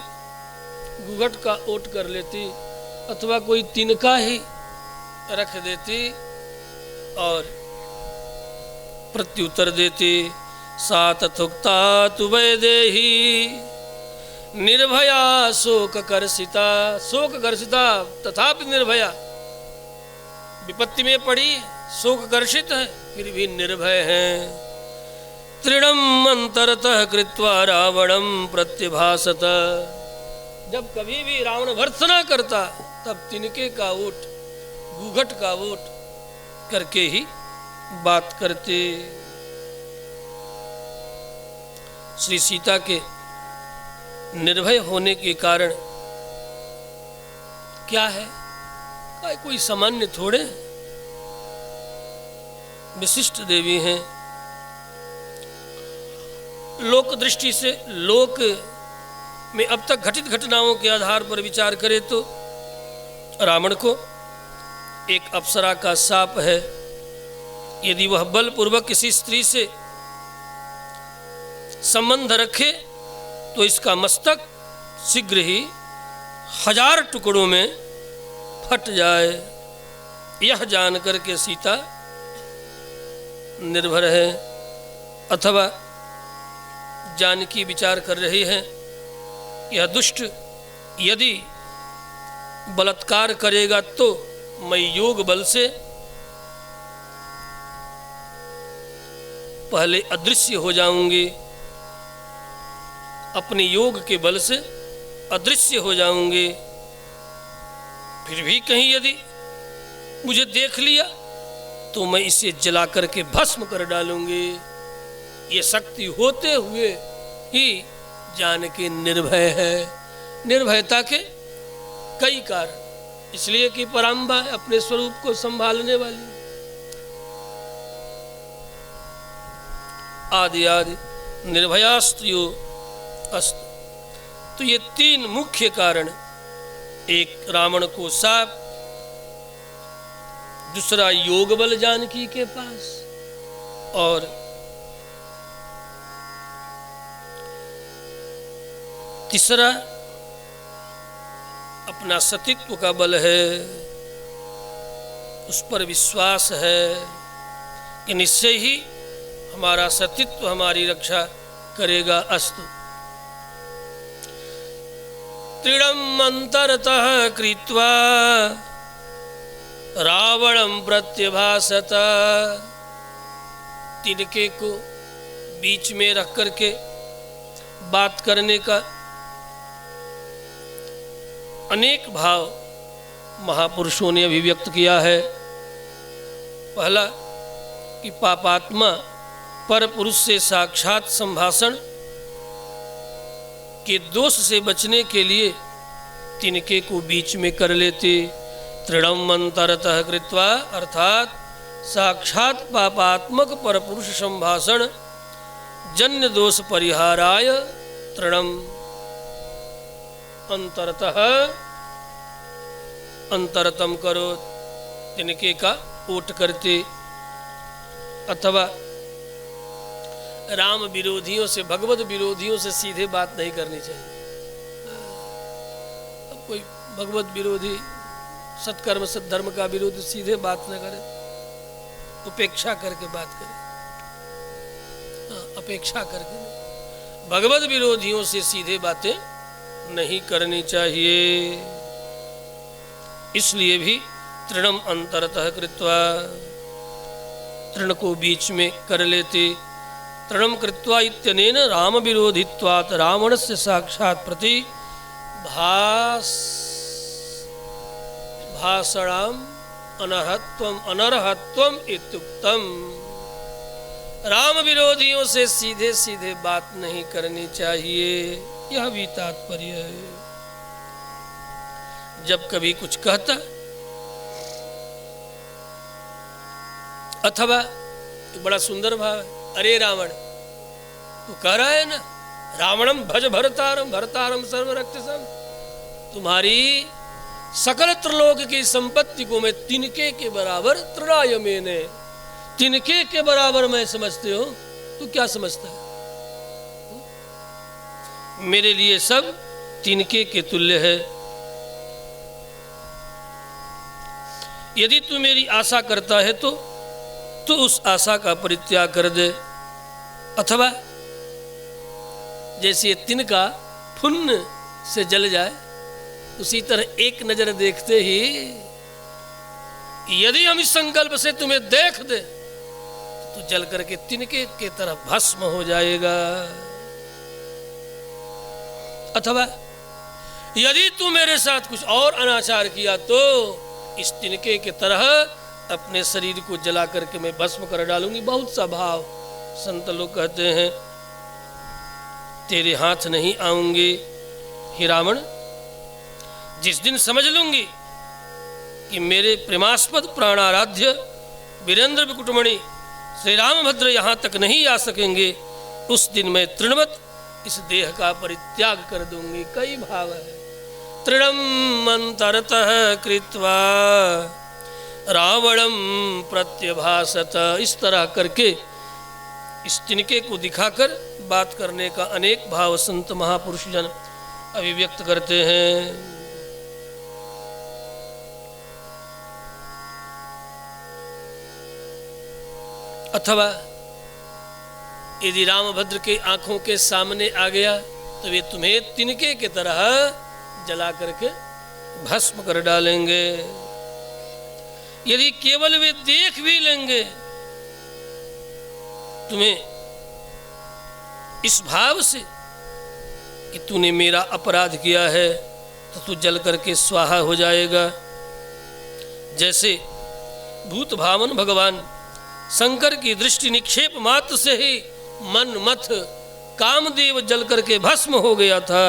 घूंघट का ओट कर लेती, अथवा कोई तिनका ही रख देती और प्रत्युत्तर देती, सात थुक्ता तु वैदेही निर्भया शोक कर्षिता। शोक कर्षिता तथापि निर्भया, विपत्ति में पड़ी, शोक कर्षित है, फिर भी निर्भय है। तृणम अंतरतः कृत्वा रावणम प्रत्यभासत। जब कभी भी रावण भर्त्सना करता तब तिनके का ओट, घूंघट का ओट करके ही बात करते। श्री सीता के निर्भय होने के कारण क्या है, कोई सामान्य थोड़े, विशिष्ट देवी हैं। लोक दृष्टि से, लोक में अब तक घटित घटनाओं के आधार पर विचार करें तो रावण को एक अप्सरा का शाप है। यदि वह बलपूर्वक किसी स्त्री से संबंध रखे तो इसका मस्तक शीघ्र ही 1000 टुकड़ों में फट जाए। यह जानकर के सीता निर्भर है। अथवा जानकी विचार कर रही है, यह दुष्ट यदि बलात्कार करेगा तो मैं योग बल से पहले अदृश्य हो जाऊंगी, अपने योग के बल से अदृश्य हो जाऊंगी। फिर भी कहीं यदि मुझे देख लिया तो मैं इसे जला करके भस्म कर डालूंगी। ये शक्ति होते हुए ही जानकी निर्भय है। निर्भयता के कई कारण, इसलिए कि पराम्बा अपने स्वरूप को संभालने वाली। आदि आदि निर्भयास्त्रियो अस्तु। तो ये 3 मुख्य कारण, एक रावण को शाप, दूसरा योग बल जानकी के पास, और तीसरा अपना सतीत्व का बल है, उस पर विश्वास है कि निश्चय ही हमारा सतीत्व हमारी रक्षा करेगा। अस्तु। तृणम अंतरतः कृत्वा रावणम प्रत्यभासत। तिनके को बीच में रख करके बात करने का अनेक भाव महापुरुषों ने अभिव्यक्त किया है। पहला कि पापात्मा पर पुरुष से साक्षात संभाषण के दोष से बचने के लिए तिनके को बीच में कर लेते। तृणम अंतरतः कृत्वा, अर्थात साक्षात पापात्मक पर पुरुष संभाषण जन्य दोष परिहाराय तृणम अंतरतः अंतरतम करो, तिनके का ओट करते। अथवा राम विरोधियों से, भगवत विरोधियों से सीधे बात नहीं करनी चाहिए। अब कोई भगवत विरोधी, सत्कर्म सद्धर्म का विरोधी सीधे बात न करे, उपेक्षा करके बात करे। अपेक्षा करके नहीं, भगवत विरोधियों से सीधे बातें नहीं करनी चाहिए। इसलिए भी तृणम अंतरतः कृत्वा, तृण को बीच में कर लेते। तृणम कृत्वा इत्यनेन राम विरोधित्वात् रावणस्य साक्षात् प्रति भाषणाम अनर्हत्वम इत्युक्तम। राम विरोधियों से सीधे सीधे बात नहीं करनी चाहिए, यह भी तात्पर्य है। जब कभी कुछ कहता अथवा बड़ा सुंदर भाव है, अरे रावण, तू कह रहा है ना, रावणम भज भरतारम भरतारम सर्वरक्षसम, तुम्हारी सकल त्रिलोक की संपत्ति को मैं तिनके के बराबर तृणाय मैंने, तिनके के बराबर मैं समझते हो, तू क्या समझता है? मेरे लिए सब तिनके के तुल्य है। यदि तू मेरी आशा करता है तो उस आशा का परित्याग कर दे, अथवा जैसे तिनका फुन्न से जल जाए, उसी तरह एक नजर देखते ही यदि हम इस संकल्प से तुम्हें देख दे तो तू जल करके तिनके के तरह भस्म हो जाएगा। अथवा यदि तू मेरे साथ कुछ और अनाचार किया तो इस तिनके के तरह अपने शरीर को जला करके मैं भस्म कर डालूंगी। बहुत सा भाव संत लोग कहते हैं, तेरे हाथ नहीं आऊंगी हे रावण, जिस दिन समझ लूंगी कि मेरे प्रेमास्पद प्राणाराध्य वीरेंद्र विकुटमणि श्री रामभद्र यहाँ तक नहीं आ सकेंगे, उस दिन मैं तृणवत इस देह का परित्याग कर दूंगी। कई भाव है। तृणम अंतरतः कृत्वा रावणम प्रत्यभासत, इस तरह करके इस तिनके को दिखाकर बात करने का अनेक भाव संत महापुरुष जन अभिव्यक्त करते हैं। अथवा यदि रामभद्र के आंखों के सामने आ गया तो वे तुम्हें तिनके की तरह जला करके भस्म कर डालेंगे। यदि केवल वे देख भी लेंगे तुम्हें इस भाव से कि तूने मेरा अपराध किया है, तो तू जल करके स्वाहा हो जाएगा। जैसे भूत भावन भगवान शंकर की दृष्टि निक्षेप मात्र से ही मन मथ कामदेव जल करके भस्म हो गया था,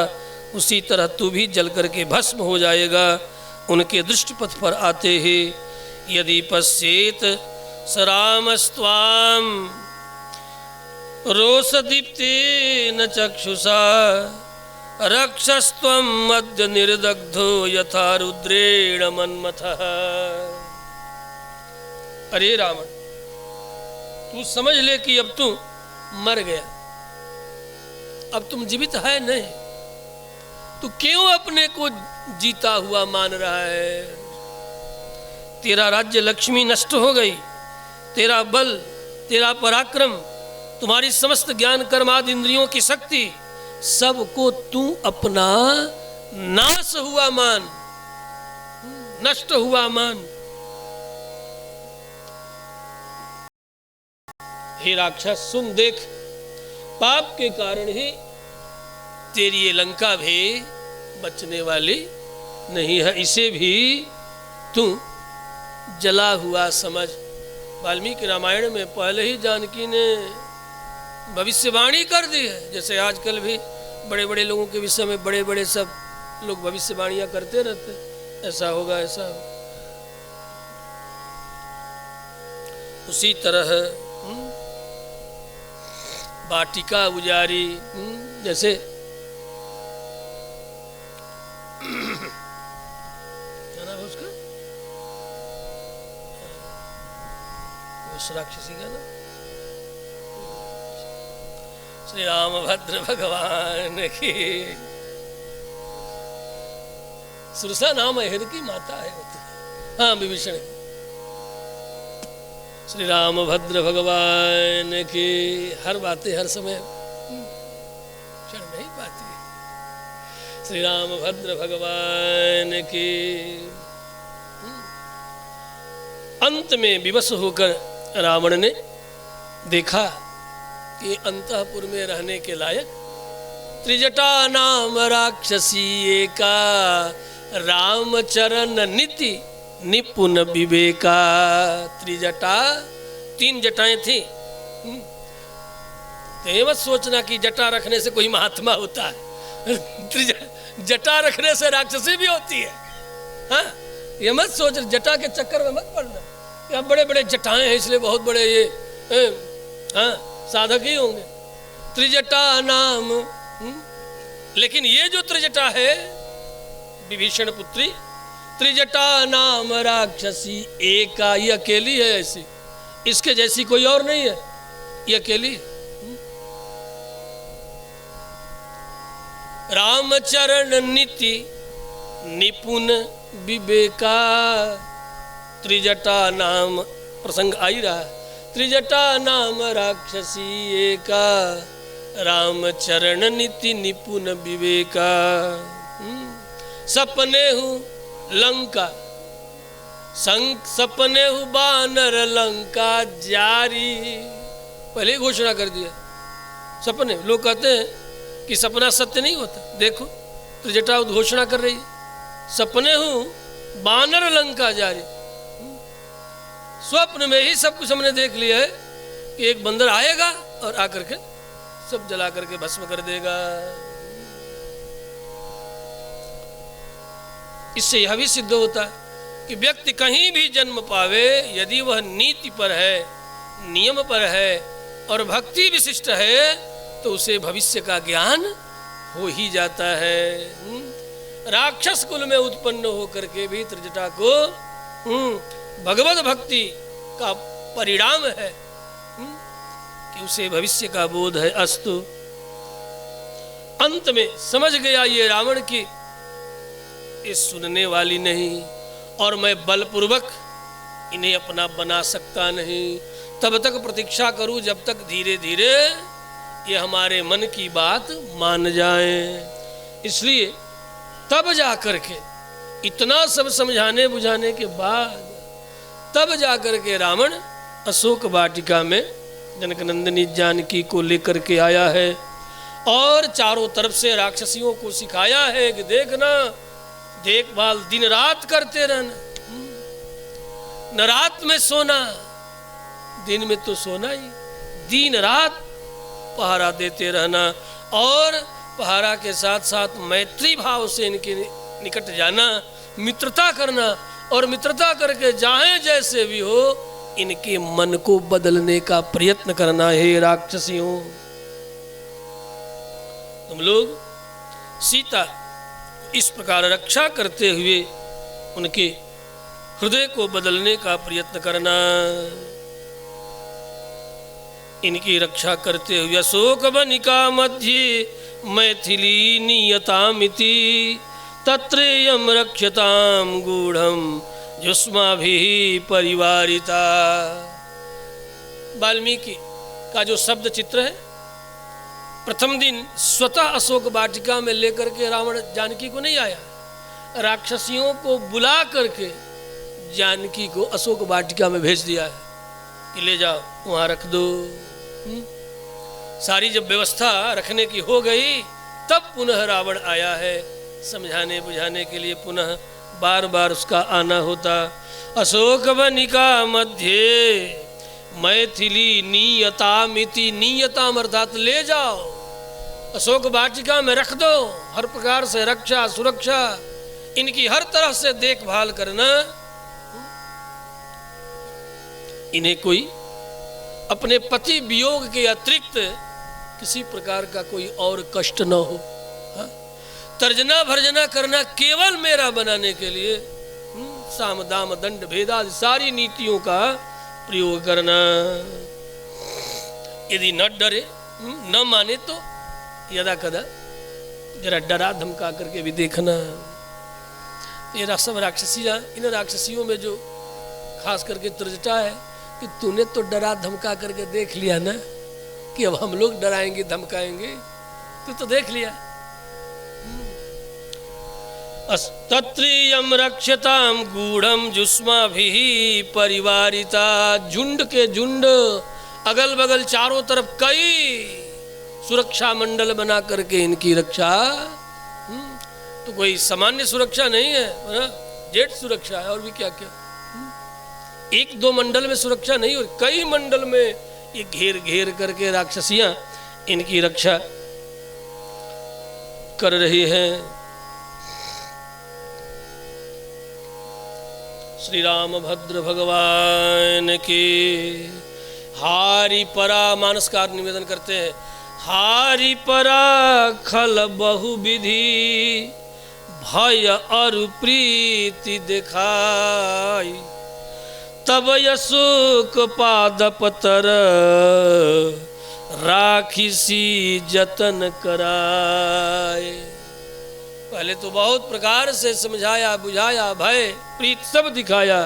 उसी तरह तू भी जल करके भस्म हो जाएगा उनके दृष्टिपथ पर आते ही। यदि पश्येत स रामस्त्वाम रोषदीप्तेन चक्षुषा रक्षस्त्वं मध्य निर्दग्धो यथा रुद्रेण मन्मथः। अरे रावण, तू समझ ले कि अब तू मर गया, अब तुम जीवित है नहीं। तू क्यों अपने को जीता हुआ मान रहा है? तेरा राज्य लक्ष्मी नष्ट हो गई, तेरा बल, तेरा पराक्रम, तुम्हारी समस्त ज्ञान कर्मादि इंद्रियों की शक्ति, सबको तू अपना नाश हुआ मान, नष्ट हुआ मान। हे राक्षस, सुन देख, पाप के कारण ही तेरी ये लंका भी बचने वाली नहीं है, इसे भी तू जला हुआ समझ। वाल्मीकि रामायण में पहले ही जानकी ने भविष्यवाणी कर दी है। जैसे आजकल भी बड़े बड़े लोगों के विषय में बड़े बड़े सब लोग भविष्यवाणियां करते रहते, ऐसा होगा ऐसा होगा। उसी तरह वाटिका उजारी, जैसे क्या नाम है उसका, उस राक्षसी का नाम, श्री रामभद्र भगवान की सुरसा नाम है, की माता है, हाँ विभीषण। श्री रामभद्र भगवान की हर बातें हर समय क्षण नहीं पाती है। श्री रामभद्र भगवान की अंत में विवश होकर रावण ने देखा कि अंतःपुर में रहने के लायक त्रिजटा नाम राक्षसी एका रामचरण नीति निपुण विवेका। त्रिजटा, 3 जटाएं थी। तो ये मत सोचना कि जटा रखने से कोई महात्मा होता है। जटा रखने से राक्षसी भी होती है। हाँ, ये मत सोच, जटा के चक्कर में मत पड़ना। यहाँ बड़े बड़े जटाएं हैं इसलिए बहुत बड़े ये हाँ साधक ही होंगे। त्रिजटा नाम। लेकिन ये जो त्रिजटा है विभीषण पुत्री, त्रिजटा नाम राक्षसी एका, ये अकेली है ऐसी, इसके जैसी कोई और नहीं है, ये अकेली। रामचरण नीति निपुण विवेका, त्रिजटा नाम प्रसंग आ ही रहा है, त्रिजटा नाम राक्षसी एका, रामचरण नीति निपुण विवेका। सपने हूँ लंका सपने हूँ बानर लंका जारी, पहले ही घोषणा कर दिया। सपने, लोग कहते हैं कि सपना सत्य नहीं होता, देखो त्रिजटा घोषणा कर रही है, सपने हूँ बानर लंका जारी। स्वप्न में ही सब कुछ हमने देख लिया है कि एक बंदर आएगा और आकर के सब जला करके भस्म कर देगा। इससे यह भी सिद्ध होता है कि व्यक्ति कहीं भी जन्म पावे, यदि वह नीति पर है, नियम पर है और भक्ति विशिष्ट है, तो उसे भविष्य का ज्ञान हो ही जाता है। राक्षस कुल में उत्पन्न होकर के भी त्रिजटा को भगवत भक्ति का परिणाम है कि उसे भविष्य का बोध है। अस्तु, अंत में समझ गया ये रावण की ये सुनने वाली नहीं और मैं बलपूर्वक इन्हें अपना बना सकता नहीं, तब तक प्रतीक्षा करूं जब तक धीरे धीरे ये हमारे मन की बात मान जाए। इसलिए तब जा कर के इतना सब समझाने बुझाने के बाद तब जा कर के रावण अशोक वाटिका में जनकनंदिनी जानकी को लेकर के आया है और चारों तरफ से राक्षसियों को सिखाया है कि देखना, देखभाल दिन रात करते रहना, न रात में सोना, दिन में तो सोना ही, दिन रात पहरा देते रहना और पहरा के साथ साथ मैत्री भाव से इनके निकट जाना, मित्रता करना और मित्रता करके चाहे जैसे भी हो इनके मन को बदलने का प्रयत्न करना है। राक्षसियों, तुम लोग सीता इस प्रकार रक्षा करते हुए उनके हृदय को बदलने का प्रयत्न करना, इनकी रक्षा करते हुए। अशोक वनिका मध्य मैथिली नियतामिति तत्रेयम रक्षताम गूढ़म युष्माभिः परिवारिता। वाल्मीकि का जो शब्द चित्र है, प्रथम दिन स्वतः अशोक वाटिका में लेकर के रावण जानकी को नहीं आया, राक्षसियों को बुला करके जानकी को अशोक वाटिका में भेज दिया है कि ले जाओ वहाँ रख दो। सारी जब व्यवस्था रखने की हो गई तब पुनः रावण आया है समझाने बुझाने के लिए, पुनः बार बार उसका आना होता। अशोक वनिका मध्य मैथिली नियतामिति, नियताम अर्थात ले जाओ, अशोक वाटिका में रख दो, हर प्रकार से रक्षा सुरक्षा इनकी हर तरह से देखभाल करना, इन्हें कोई अपने पति वियोग के अतिरिक्त किसी प्रकार का कोई और कष्ट न हो। तर्जना भर्जना करना केवल मेरा बनाने के लिए, साम दाम दंड भेदा सारी नीतियों का प्रयोग करना। यदि न डरे न माने तो यदा कदा जरा डरा धमका करके भी देखना। ये सब राक्षसियाँ, इन राक्षसियों में जो खास करके त्रिजटा है कि तूने तो डरा धमका करके देख लिया ना कि अब हम लोग डराएंगे धमकाएंगे, तू तो देख लिया। तत्रियम रक्षताम गूढ़म जुष्माभिः परिवारिता, झुंड के झुंड अगल बगल चारों तरफ कई सुरक्षा मंडल बना करके इनकी रक्षा, तो कोई सामान्य सुरक्षा नहीं है ना, जेट सुरक्षा है और भी क्या क्या। एक दो मंडल में सुरक्षा नहीं हो, कई मंडल में ये घेर घेर करके राक्षसियां इनकी रक्षा कर रही हैं। श्री राम भद्र भगवान की हारी परा मानसकार निवेदन करते हैं। हारी पराखल बहुविधि भय और प्रीति दिखाई तब अशोक पादपतर राखी सी जतन कराए। पहले तो बहुत प्रकार से समझाया बुझाया भय प्रीत सब दिखाया,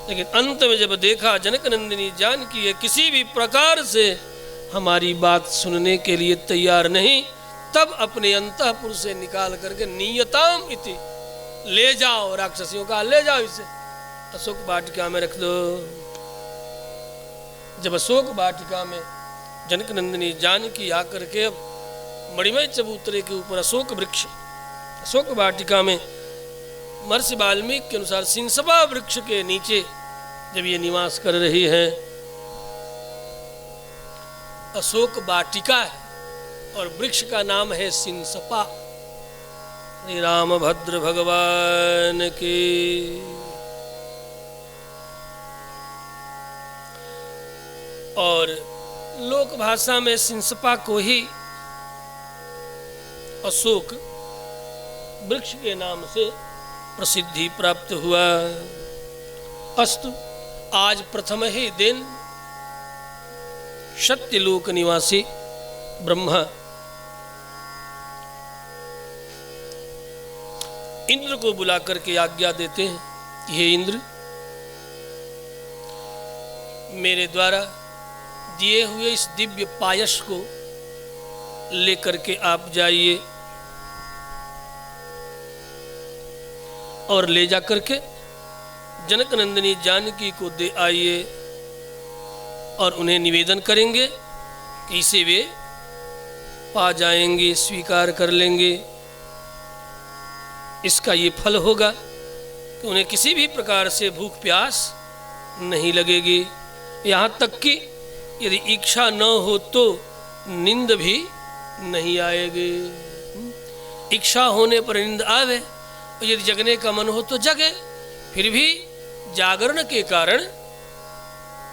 लेकिन अंत में जब देखा जनक नंदिनी जानकी है किसी भी प्रकार से हमारी बात सुनने के लिए तैयार नहीं, तब अपने अंतःपुर से निकाल करके नियताम इति ले जाओ, राक्षसियों का ले जाओ, इसे अशोक वाटिका में रख दो। जब अशोक वाटिका में जनक नंदिनी जानकी आकर के अब मणिमय चबूतरे के ऊपर अशोक वृक्ष, अशोक वाटिका में महर्षि वाल्मीकि के अनुसार सिंसपा वृक्ष के नीचे जब ये निवास कर रही है, अशोक वाटिका है और वृक्ष का नाम है सिंसपा। श्री रामभद्र भगवान की। और लोक भाषा में सिंसपा को ही अशोक वृक्ष के नाम से प्रसिद्धि प्राप्त हुआ। अस्तु, आज प्रथम ही दिन सत्यलोक निवासी ब्रह्मा इंद्र को बुला करके आज्ञा देते हैं, हे इंद्र, मेरे द्वारा दिए हुए इस दिव्य पायस को लेकर के आप जाइए और ले जाकर के जनक नंदिनी जानकी को दे आइए और उन्हें निवेदन करेंगे कि इसे वे पा जाएंगे, स्वीकार कर लेंगे। इसका ये फल होगा कि उन्हें किसी भी प्रकार से भूख प्यास नहीं लगेगी। यहाँ तक कि यदि इच्छा न हो तो नींद भी नहीं आएगी। इच्छा होने पर नींद आवे, और यदि जगने का मन हो तो जगे, फिर भी जागरण के कारण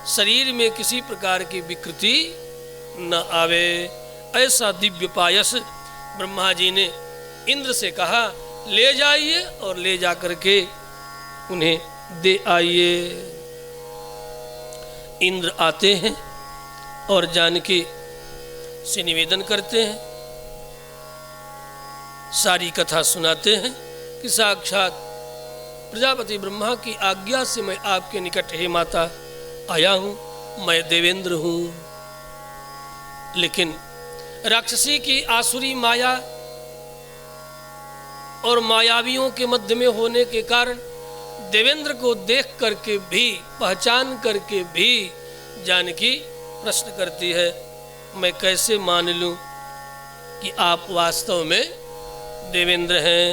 शरीर में किसी प्रकार की विकृति न आवे। ऐसा दिव्य पायस ब्रह्मा जी ने इंद्र से कहा, ले जाइए और ले जाकर के उन्हें दे आइए। इंद्र आते हैं और जानकी से निवेदन करते हैं, सारी कथा सुनाते हैं कि साक्षात प्रजापति ब्रह्मा की आज्ञा से मैं आपके निकट हे माता आया हूं, मैं देवेंद्र हूं। लेकिन राक्षसी की आसुरी माया और मायावियों के मध्य में होने के कारण देवेंद्र को देख करके भी, पहचान करके भी जानकी प्रश्न करती है, मैं कैसे मान लूं कि आप वास्तव में देवेंद्र हैं?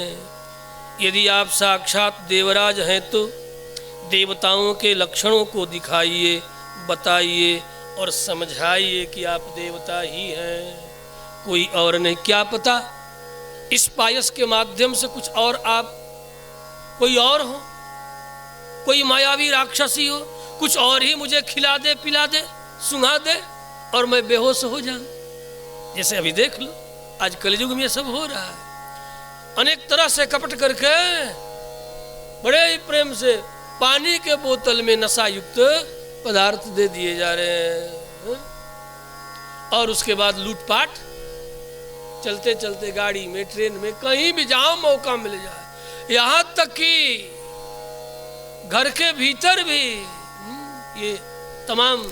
यदि आप साक्षात देवराज हैं तो देवताओं के लक्षणों को दिखाइए, बताइए और समझाइए कि आप देवता ही हैं, कोई और नहीं। क्या पता इस पायस के माध्यम से कुछ और आप कोई और हो, कोई मायावी राक्षसी हो, कुछ और ही मुझे खिला दे, पिला दे, सुंघा दे और मैं बेहोश हो जाऊं। जैसे अभी देख लो, आज कलयुग में सब हो रहा है। अनेक तरह से कपट करके बड़े ही प्रेम से पानी के बोतल में नशा युक्त पदार्थ दे दिए जा रहे हैं, और उसके बाद लूटपाट, चलते चलते गाड़ी में, ट्रेन में, कहीं भी जहां मौका मिल जाए, यहां तक कि घर के भीतर भी ये तमाम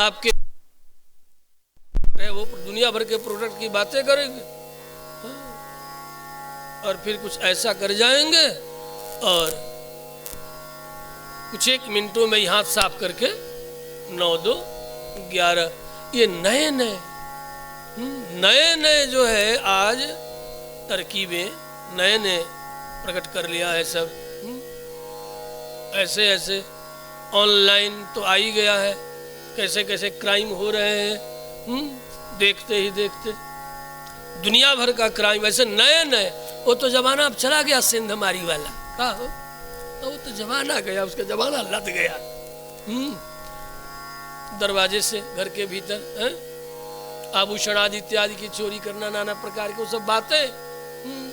आपके वो दुनिया भर के प्रोडक्ट की बातें करेंगे और फिर कुछ ऐसा कर जाएंगे और कुछ एक मिनटों में हाथ साफ करके 9, 2, 11 ये नए नए जो है आज तरकीबें नए प्रकट कर लिया है सब। ऐसे ऐसे ऑनलाइन तो आ ही गया है, कैसे कैसे क्राइम हो रहे हैं, देखते ही देखते दुनिया भर का क्राइम। ऐसे नए वो तो जमाना अब चला गया सिंध मारी वाला का हो, वो तो जमाना गया, उसका जमाना लद गया। दरवाजे से घर के भीतर आभूषण आदि इत्यादि की चोरी करना, नाना प्रकार की सब बातें,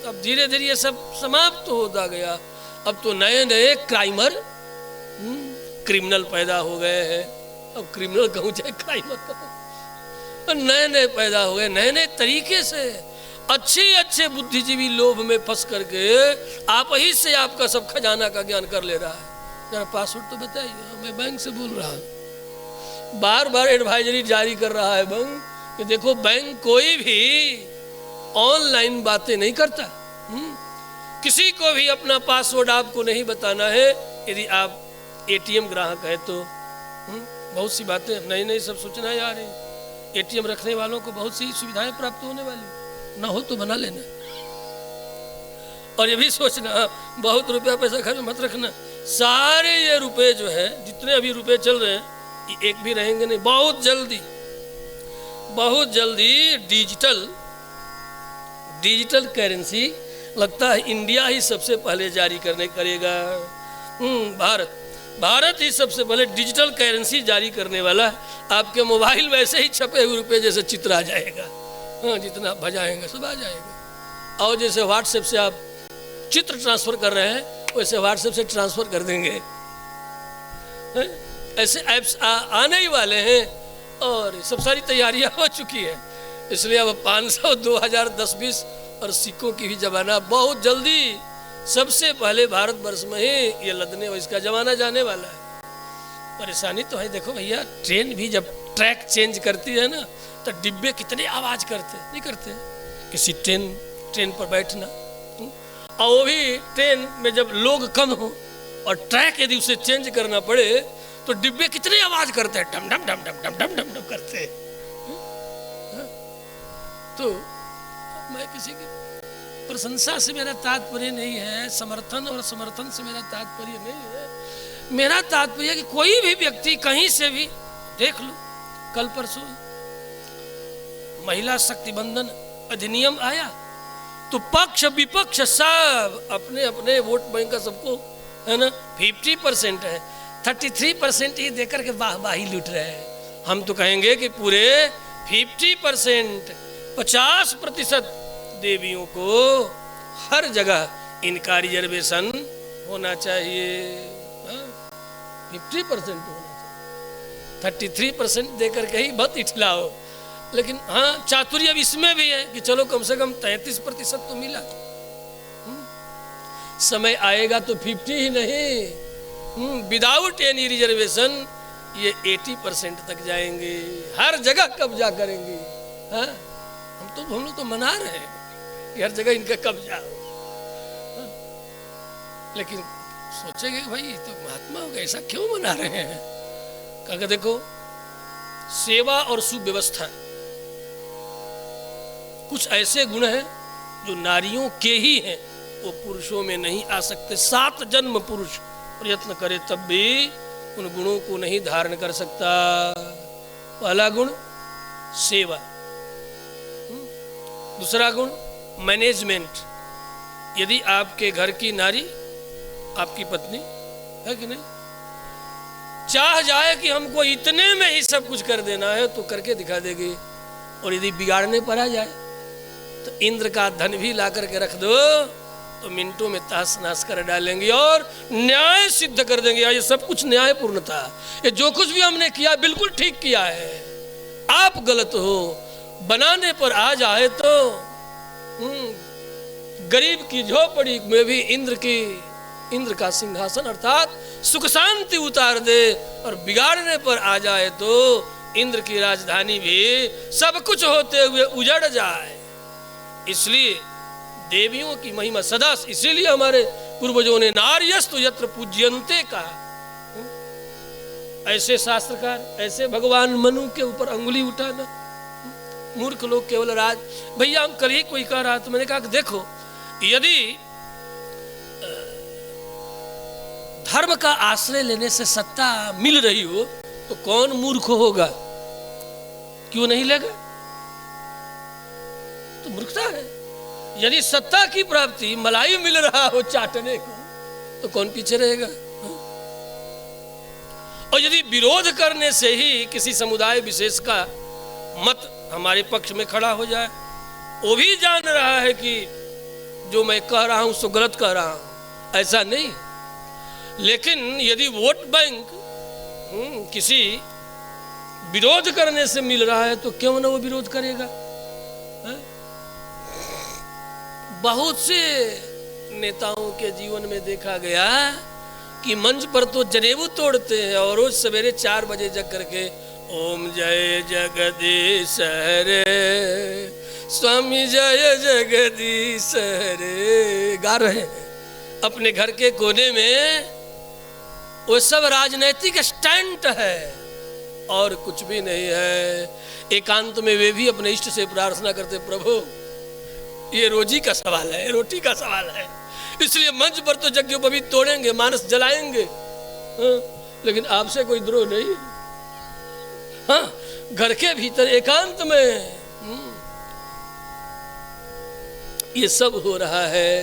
अब धीरे धीरे ये सब समाप्त होता गया। अब तो नए नए क्रिमिनल पैदा हो गए हैं। अब क्रिमिनल कहूँ चाहे क्राइमर कहूँ, नए नए पैदा हो गए, नए नए तरीके से अच्छे बुद्धिजीवी लोभ में फंस करके आप ही से आपका सब खजाना का ज्ञान कर ले रहा है। जरा पासवर्ड तो बताइए, मैं बैंक से बोल रहा हूँ। बार बार एडवाइजरी जारी कर रहा है बैंक कि देखो बैंक कोई भी ऑनलाइन बातें नहीं करता। किसी को भी अपना पासवर्ड आपको नहीं बताना है। यदि आप एटीएम ग्राहक है तो बहुत सी बातें नई नई सब सूचनाएं आ रही। एटीएम रखने वालों को बहुत सी सुविधाएं प्राप्त होने वाली, ना हो तो बना लेना। और ये भी सोचना बहुत रुपया पैसा घर में मत रखना। सारे ये रुपए जो है, जितने अभी रुपए चल रहे हैं, ये एक भी रहेंगे नहीं। बहुत जल्दी डिजिटल करेंसी लगता है इंडिया ही सबसे पहले जारी करेगा। भारत ही सबसे पहले डिजिटल करेंसी जारी करने वाला है। आपके मोबाइल वैसे ही छपे हुए रुपए जैसे चित्र आ जाएगा। जितना भजाएंगे सब आ जाएगा। और जैसे व्हाट्सएप से आप चित्र ट्रांसफर कर रहे हैं, वैसे व्हाट्सएप से ट्रांसफर कर देंगे। ऐसे ऐप्स आने ही वाले हैं और सब सारी तैयारियां हो चुकी है। इसलिए अब 500, 2000, 10, 20 और सिक्कों की भी जमाना बहुत जल्दी सबसे पहले भारतवर्ष में ही ये लदने और इसका जमाना जाने वाला है। परेशानी तो है। देखो भैया, ट्रेन भी जब ट्रैक चेंज करती है ना, तो डिब्बे कितने आवाज करते नहीं करते। किसी ट्रेन पर बैठना, और वो भी ट्रेन में जब लोग कम हो और ट्रैक यदि उसे चेंज करना पड़े तो डिब्बे कितने आवाज करते हैं, डम डम डम डम डम डम डम डम करते हैं। तो मैं किसी की प्रशंसा से मेरा तात्पर्य नहीं है, समर्थन से मेरा तात्पर्य नहीं है। मेरा तात्पर्य कि कोई भी व्यक्ति कहीं से भी देख लो, कल परसों महिला शक्ति बंधन अधिनियम आया तो पक्ष विपक्ष सब अपने अपने वोट बैंक का सबको है ना 50% है, 33% ही देकर के वाहवाही लूट रहे हैं। हम तो कहेंगे कि पूरे 50%, 50% देवियों को हर जगह इनका रिजर्वेशन होना चाहिए। 50% होना चाहिए, 33% देकर के ही मत इठलाओ। लेकिन हाँ, चातुर्य अब इसमें भी है कि चलो कम से कम 33% तो मिला। समय आएगा तो 50 ही नहीं, विदाउट एनी रिजर्वेशन ये 80% तक जाएंगे, हर जगह कब्जा करेंगे। हाँ, हम लोग तो मना रहे हैं कि हर जगह इनका कब्जा हो। हाँ, लेकिन सोचेंगे कि भाई तो महात्मा हो गए, ऐसा क्यों मना रहे हैं? कहा देखो, सेवा और सुव्यवस्था कुछ ऐसे गुण हैं जो नारियों के ही हैं, वो पुरुषों में नहीं आ सकते। 7 जन्म पुरुष प्रयत्न करे तब भी उन गुणों को नहीं धारण कर सकता। पहला गुण सेवा, दूसरा गुण मैनेजमेंट। यदि आपके घर की नारी, आपकी पत्नी है कि नहीं, चाह जाए कि हमको इतने में ही सब कुछ कर देना है तो करके दिखा देगी, और यदि बिगाड़ने पर आ जाए तो इंद्र का धन भी ला करके रख दो तो मिनटों में तहस नहस कर डालेंगे और न्याय सिद्ध कर देंगे। ये सब कुछ न्यायपूर्ण था, ये जो कुछ भी हमने किया बिल्कुल ठीक किया है, आप गलत हो। बनाने पर आ जाए तो गरीब की झोपड़ी में भी इंद्र का सिंहासन अर्थात सुख शांति उतार दे, और बिगाड़ने पर आ जाए तो इंद्र की राजधानी भी सब कुछ होते हुए उजड़ जाए। इसलिए देवियों की महिमा सदा, इसीलिए हमारे पूर्वजों ने नार्यस्तु यत्र पूज्यन्ते कहा। ऐसे शास्त्रकार, ऐसे भगवान मनु के ऊपर अंगुली उठाना, मूर्ख लोग केवल राज। भैया हम कल ही कोई कह रहा था, मैंने कहा कि देखो, यदि धर्म का आश्रय लेने से सत्ता मिल रही हो तो कौन मूर्ख होगा? क्यों नहीं लेगा? तो मूर्खता है। यदि सत्ता की प्राप्ति मलाई मिल रहा हो चाटने को, तो कौन पीछे रहेगा? और यदि विरोध करने से ही किसी समुदाय विशेष का मत हमारे पक्ष में खड़ा हो जाए, वो भी जान रहा है कि जो मैं कह रहा हूं सो गलत कह रहा हूं, ऐसा नहीं। लेकिन यदि वोट बैंक किसी विरोध करने से मिल रहा है तो क्यों ना वो विरोध करेगा? बहुत से नेताओं के जीवन में देखा गया कि मंच पर तो जनेऊ तोड़ते हैं और रोज सवेरे 4 बजे जग करके ओम जय जगदीश हरे, स्वामी जय जगदीश हरे गा रहे हैं अपने घर के कोने में। वो सब राजनैतिक स्टंट है और कुछ भी नहीं है। एकांत में वे भी अपने इष्ट से प्रार्थना करते, प्रभु ये रोजी का सवाल है, रोटी का सवाल है, इसलिए मंच पर तो यज्ञोपवीत तोड़ेंगे, मानस जलाएंगे, लेकिन आपसे कोई द्रोह नहीं। हाँ, घर के भीतर एकांत में ये सब हो रहा है।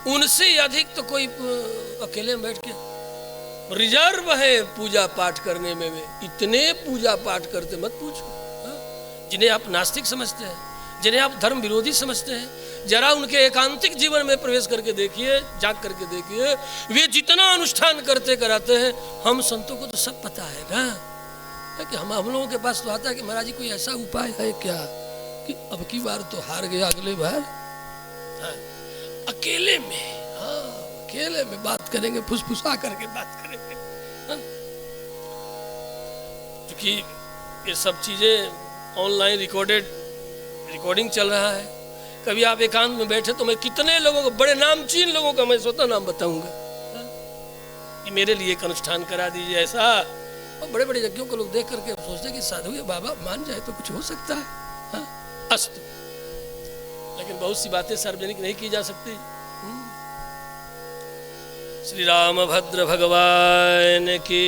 उनसे अधिक तो कोई अकेले बैठ के रिजर्व है पूजा पाठ करने में। वे इतने पूजा पाठ करते मत पूछो। जिन्हें आप नास्तिक समझते हैं, जिन्हें आप धर्म विरोधी समझते हैं, जरा उनके एकांतिक जीवन में प्रवेश करके देखिए, जाग करके देखिए, वे जितना अनुष्ठान करते कराते हैं। हम संतों को तो सब पता है ना, कि हम लोगों के पास तो आता है कि महाराज जी कोई ऐसा उपाय है क्या कि अब की बार तो हार गया, अगले बार अकेले में, अकेले में बात करेंगे, फुसफुसा करके बात करेंगे। क्योंकि ये सब चीजें ऑनलाइन रिकॉर्डिंग चल रहा है। कभी आप एकांत में बैठे तो मैं कितने लोगों को, बड़े नामचीन लोगों का मैं स्वतः नाम बताऊंगा कि मेरे लिए एक अनुष्ठान करा दीजिए ऐसा। और बड़े बड़े यज्ञों को लोग देख करके सोचते कि साधु ये बाबा मान जाए तो कुछ हो सकता है। अस्तु, लेकिन बहुत सी बातें सार्वजनिक नहीं की जा सकती। श्री रामभद्र भगवान की।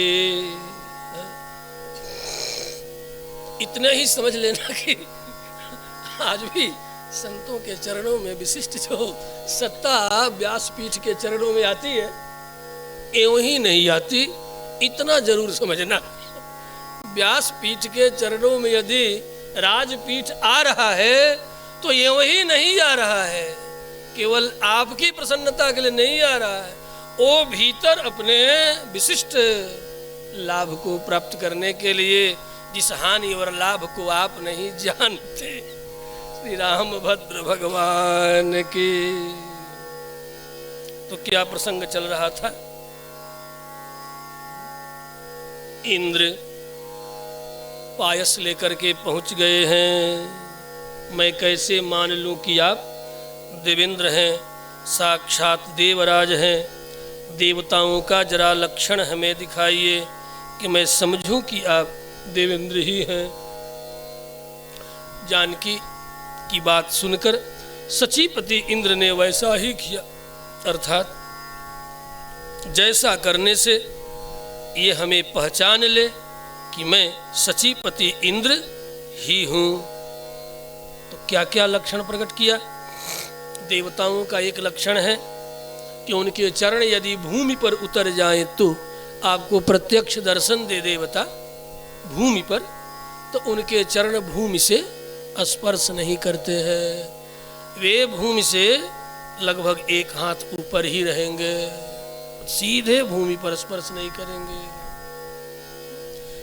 इतने ही समझ लेना कि आज भी संतों के चरणों में विशिष्ट जो सत्ता व्यासपीठ के चरणों में आती है, एवं ही नहीं आती, इतना जरूर समझना। व्यासपीठ के चरणों में यदि राजपीठ आ रहा है तो ये वही नहीं आ रहा है, केवल आपकी प्रसन्नता के लिए नहीं आ रहा है, वो भीतर अपने विशिष्ट लाभ को प्राप्त करने के लिए, जिस हानि और लाभ को आप नहीं जानते। श्री रामभद्र भगवान की। तो क्या प्रसंग चल रहा था? इंद्र पायस लेकर के पहुंच गए हैं। मैं कैसे मान लूं कि आप देवेंद्र हैं, साक्षात देवराज हैं। देवताओं का जरा लक्षण हमें दिखाइए कि मैं समझूं कि आप देवेंद्र ही हैं। जानकी की बात सुनकर सचीपति इंद्र ने वैसा ही किया, अर्थात जैसा करने से ये हमें पहचान ले कि मैं सचीपति इंद्र ही हूं। तो क्या क्या लक्षण प्रकट किया? देवताओं का एक लक्षण है कि उनके चरण यदि भूमि पर उतर जाएं तो आपको प्रत्यक्ष दर्शन दे देवता भूमि पर, तो उनके चरण भूमि से स्पर्श नहीं करते हैं। वे भूमि से लगभग 1 हाथ ऊपर ही रहेंगे, सीधे भूमि पर स्पर्श नहीं करेंगे,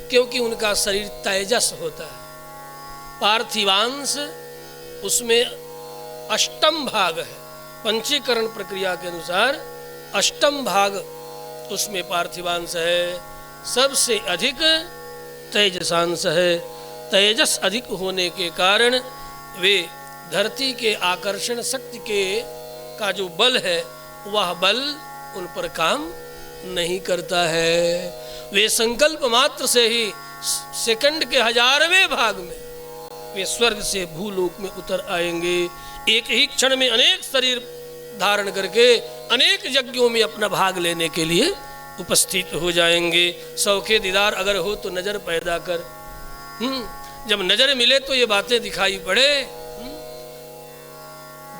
क्योंकि उनका शरीर तेजस होता है। पार्थिवांश उसमें अष्टम भाग है, पंचीकरण प्रक्रिया के अनुसार अष्टम भाग उसमें पार्थिवांश है। सबसे अधिक तेजसांश है। तेजस अधिक होने के कारण वे धरती के आकर्षण शक्ति के का जो बल है वह बल उन पर काम नहीं करता है। वे संकल्प मात्र से ही सेकंड के 1000वें भाग में वे स्वर्ग से भूलोक में उतर आएंगे। एक ही क्षण में अनेक शरीर धारण करके अनेक यज्ञों में अपना भाग लेने के लिए उपस्थित हो जाएंगे। शौके दीदार अगर हो तो नजर पैदा कर। जब नजर मिले तो ये बातें दिखाई पड़े।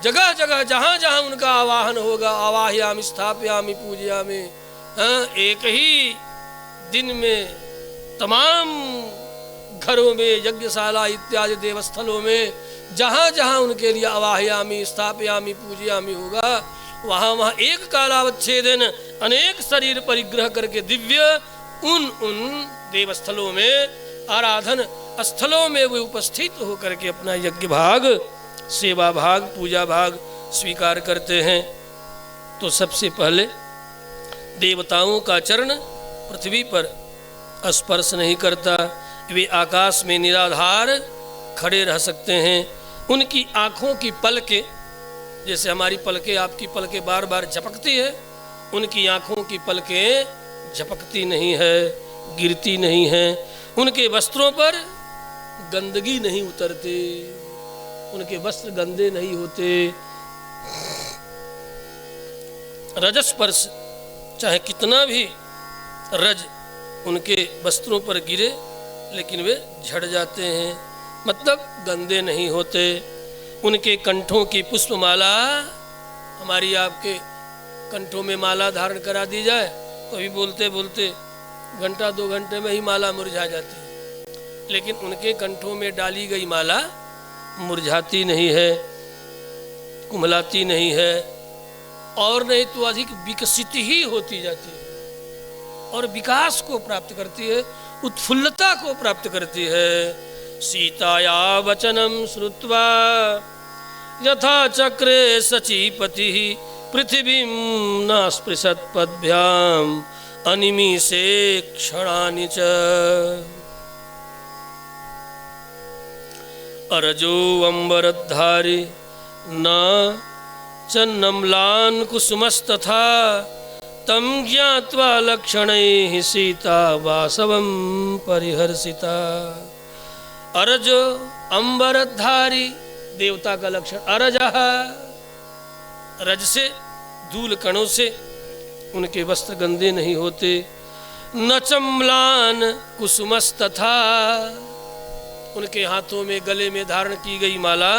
जगह जगह जहाँ जहाँ उनका आवाहन होगा, आवाहयामि स्थापयामि पूजयामि, एक ही दिन में तमाम घरों में, यज्ञशाला इत्यादि देवस्थलों में जहाँ जहाँ उनके लिए आवाहयामि स्थापयामि पूजयामि होगा, वहाँ वहाँ एक कालावच्छेदन अनेक शरीर परिग्रह करके दिव्य उन देवस्थलों में, आराधन स्थलों में वे उपस्थित होकर के अपना यज्ञ भाग, सेवा भाग, पूजा भाग स्वीकार करते हैं। तो सबसे पहले देवताओं का चरण पृथ्वी पर स्पर्श नहीं करता, वे आकाश में निराधार खड़े रह सकते हैं। उनकी आँखों की पलकें, जैसे हमारी पलकें, आपकी पलकें बार बार झपकती है, उनकी आँखों की पलकें झपकती नहीं है, गिरती नहीं है। उनके वस्त्रों पर गंदगी नहीं उतरती, उनके वस्त्र गंदे नहीं होते। रजस्पर्श, चाहे कितना भी रज उनके वस्त्रों पर गिरे, लेकिन वे झड़ जाते हैं, मतलब गंदे नहीं होते। उनके कंठों की पुष्पमाला, हमारी आपके कंठों में माला धारण करा दी जाए तो अभी बोलते बोलते घंटा 2 घंटे में ही माला मुरझा जाती है, लेकिन उनके कंठों में डाली गई माला मुरझाती नहीं है, कुम्हलाती नहीं है, और नहीं तो अधिक विकसित ही होती जाती है और विकास को प्राप्त करती है, उत्फुल्लता को प्राप्त करती है। सीताया वचनम श्रुत्वा यथा चक्रे सचीपति पृथ्वीं न स्पृशत् पद्भ्याम अनिमीषे क्षणानि च। अरजो अम्बरधारी न चन्नम्लान कुसुमस्तथा तम ज्ञात्वा लक्षणैः सीता वासवं परिहर्षिता। अरज अंबरधारी, देवता का लक्षण अरजः, रज से, धूल कणों से उनके वस्त्र गंदे नहीं होते। न चम्लान कुसुमस्तथा, उनके हाथों में, गले में धारण की गई माला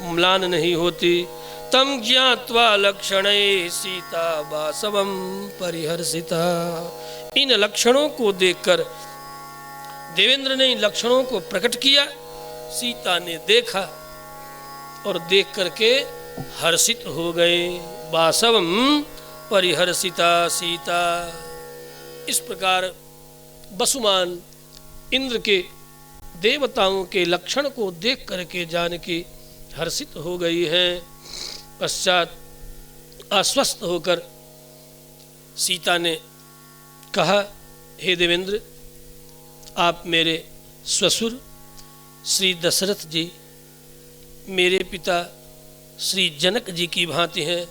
म्लान नहीं होती। तम ज्ञात्वा लक्षणैः सीता वासवं परिहर्षिता। इन लक्षणों को देखकर, देवेंद्र ने इन लक्षणों को प्रकट किया, सीता ने देखा और देख करके हर्षित हो गए। वासवं परिहर्षिता सीता। इस प्रकार वसुमान इंद्र के, देवताओं के लक्षण को देख करके जानकी हर्षित हो गई है। पश्चात आश्वस्त होकर सीता ने कहा, हे देवेंद्र, आप मेरे ससुर श्री दशरथ जी, मेरे पिता श्री जनक जी की भांति हैं।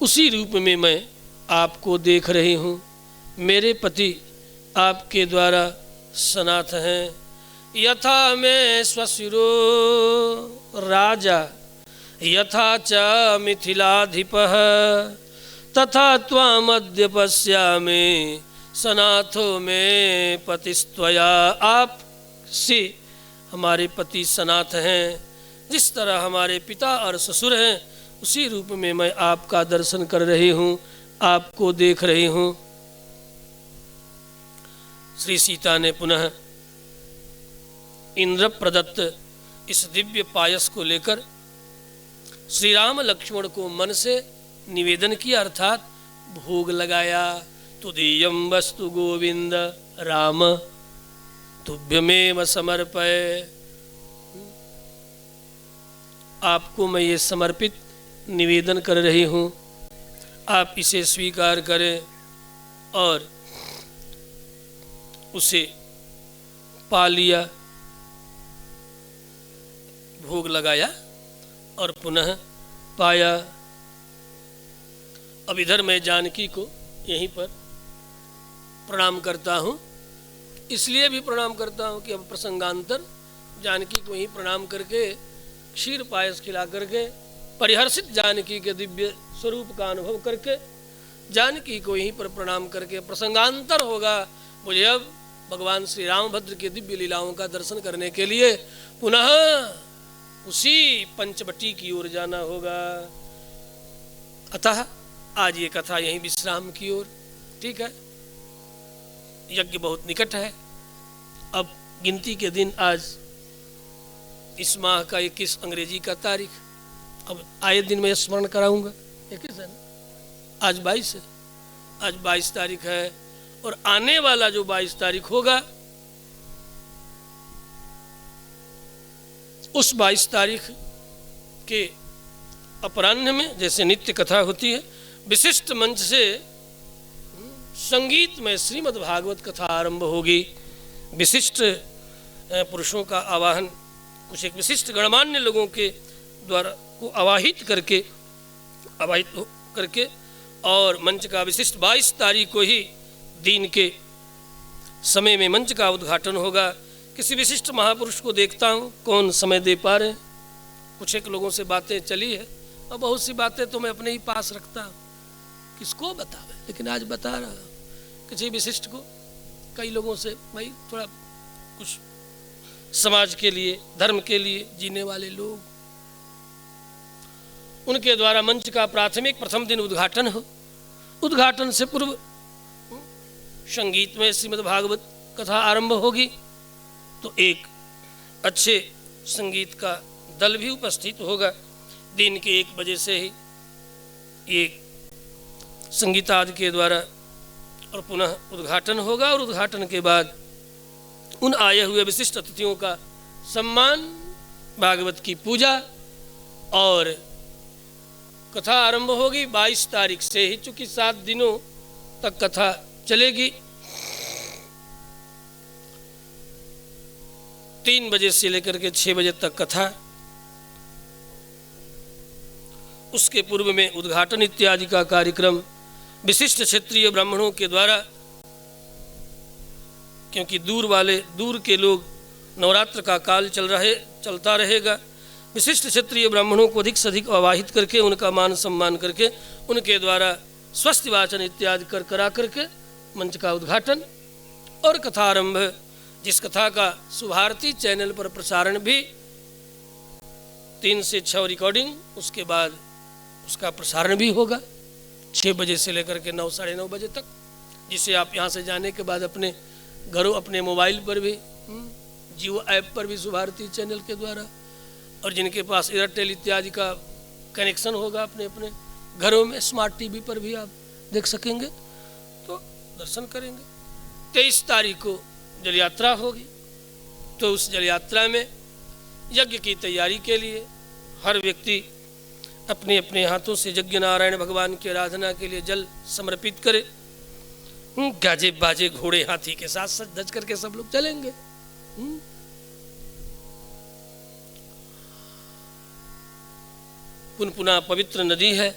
उसी रूप में मैं आपको देख रही हूँ। मेरे पति आपके द्वारा सनाथ हैं। यथा में स्वशिरो राजा यथा च मिथिलाधिपः तथा त्वामद्य पश्यामि सनाथो में पतिस्त्वया। आप से हमारे पति सनाथ हैं, जिस तरह हमारे पिता और ससुर हैं, उसी रूप में मैं आपका दर्शन कर रही हूँ, आपको देख रही हूँ। श्री सीता ने पुनः इंद्र प्रदत्त इस दिव्य पायस को लेकर श्री राम लक्ष्मण को मन से निवेदन किया, अर्थात भोग लगाया। तुदीयं वस्तु गोविंद राम तुभ्यमेव समर्पय। आपको मैं ये समर्पित निवेदन कर रही हूँ, आप इसे स्वीकार करें। और उसे पा लिया, भोग लगाया और पुनः पाया। अब इधर मैं जानकी को यहीं पर प्रणाम करता हूँ, इसलिए भी प्रणाम करता हूँ कि अब प्रसंगांतर जानकी को ही प्रणाम करके क्षीर पायस खिला करके परिहर्षित जानकी के दिव्य स्वरूप का अनुभव करके जानकी को यहीं पर प्रणाम करके प्रसंगांतर होगा मुझे अब भगवान श्री रामभद्र के दिव्य लीलाओं का दर्शन करने के लिए पुनः उसी पंचवटी की ओर जाना होगा। अतः आज ये कथा यहीं विश्राम की ओर। ठीक है, यज्ञ बहुत निकट है। अब गिनती के दिन आज इस माह का 21 अंग्रेजी का तारीख। अब आए दिन मैं स्मरण कराऊंगा। 21 है ना, आज 22 है। आज 22 तारीख है और आने वाला जो 22 तारीख होगा उस 22 तारीख के अपराह्न में जैसे नित्य कथा होती है, विशिष्ट मंच से संगीत में श्रीमद् भागवत कथा आरंभ होगी। विशिष्ट पुरुषों का आवाहन, कुछ एक विशिष्ट गणमान्य लोगों के द्वारा को आवाहित करके और मंच का विशिष्ट 22 तारीख को ही दिन के समय में मंच का उद्घाटन होगा। किसी विशिष्ट महापुरुष को देखता हूँ, कौन समय दे पा रहे हैं। कुछ एक लोगों से बातें चली है और बहुत सी बातें तो मैं अपने ही पास रखता हूँ, किसको बतावे, लेकिन आज बता रहा हूँ किसी विशिष्ट को। कई लोगों से भाई थोड़ा कुछ समाज के लिए, धर्म के लिए जीने वाले लोग, उनके द्वारा मंच का प्राथमिक प्रथम दिन उद्घाटन हो। उद्घाटन से पूर्व संगीत में श्रीमद् भागवत कथा आरंभ होगी। तो एक अच्छे संगीत का दल भी उपस्थित होगा। दिन के 1 बजे से ही ये संगीतादि के द्वारा और पुनः उद्घाटन होगा और उद्घाटन के बाद उन आए हुए विशिष्ट अतिथियों का सम्मान, भागवत की पूजा और कथा आरंभ होगी 22 तारीख से ही, चूंकि 7 दिनों तक कथा चलेगी। 3 बजे से लेकर के 6 बजे तक कथा। उसके पूर्व में उद्घाटन इत्यादि का कार्यक्रम विशिष्ट क्षेत्रीय ब्राह्मणों के द्वारा, क्योंकि दूर के लोग नवरात्र का काल चलता रहेगा। विशिष्ट क्षेत्रीय ब्राह्मणों को अधिक से अधिक आवाहित करके उनका मान सम्मान करके उनके द्वारा स्वस्ति वाचन इत्यादि करा करके मंच का उद्घाटन और कथा आरंभ। जिस कथा का सुभारती चैनल पर प्रसारण भी 3 से 6 रिकॉर्डिंग, उसके बाद उसका प्रसारण भी होगा 6 बजे से लेकर के 9, साढ़े 9 बजे तक, जिसे आप यहाँ से जाने के बाद अपने घरों, अपने मोबाइल पर भी, जियो ऐप पर भी सुभारती चैनल के द्वारा, और जिनके पास एयरटेल इत्यादि का कनेक्शन होगा अपने अपने घरों में स्मार्ट टीवी पर भी आप देख सकेंगे, तो दर्शन करेंगे। 23 तारीख को जल यात्रा होगी। तो उस जल यात्रा में यज्ञ की तैयारी के लिए हर व्यक्ति अपने अपने हाथों से यज्ञ नारायण भगवान की आराधना के लिए जल समर्पित करे। गाजे बाजे घोड़े हाथी के साथ सज धज करके सब लोग चलेंगे। पुनपुना पवित्र नदी है,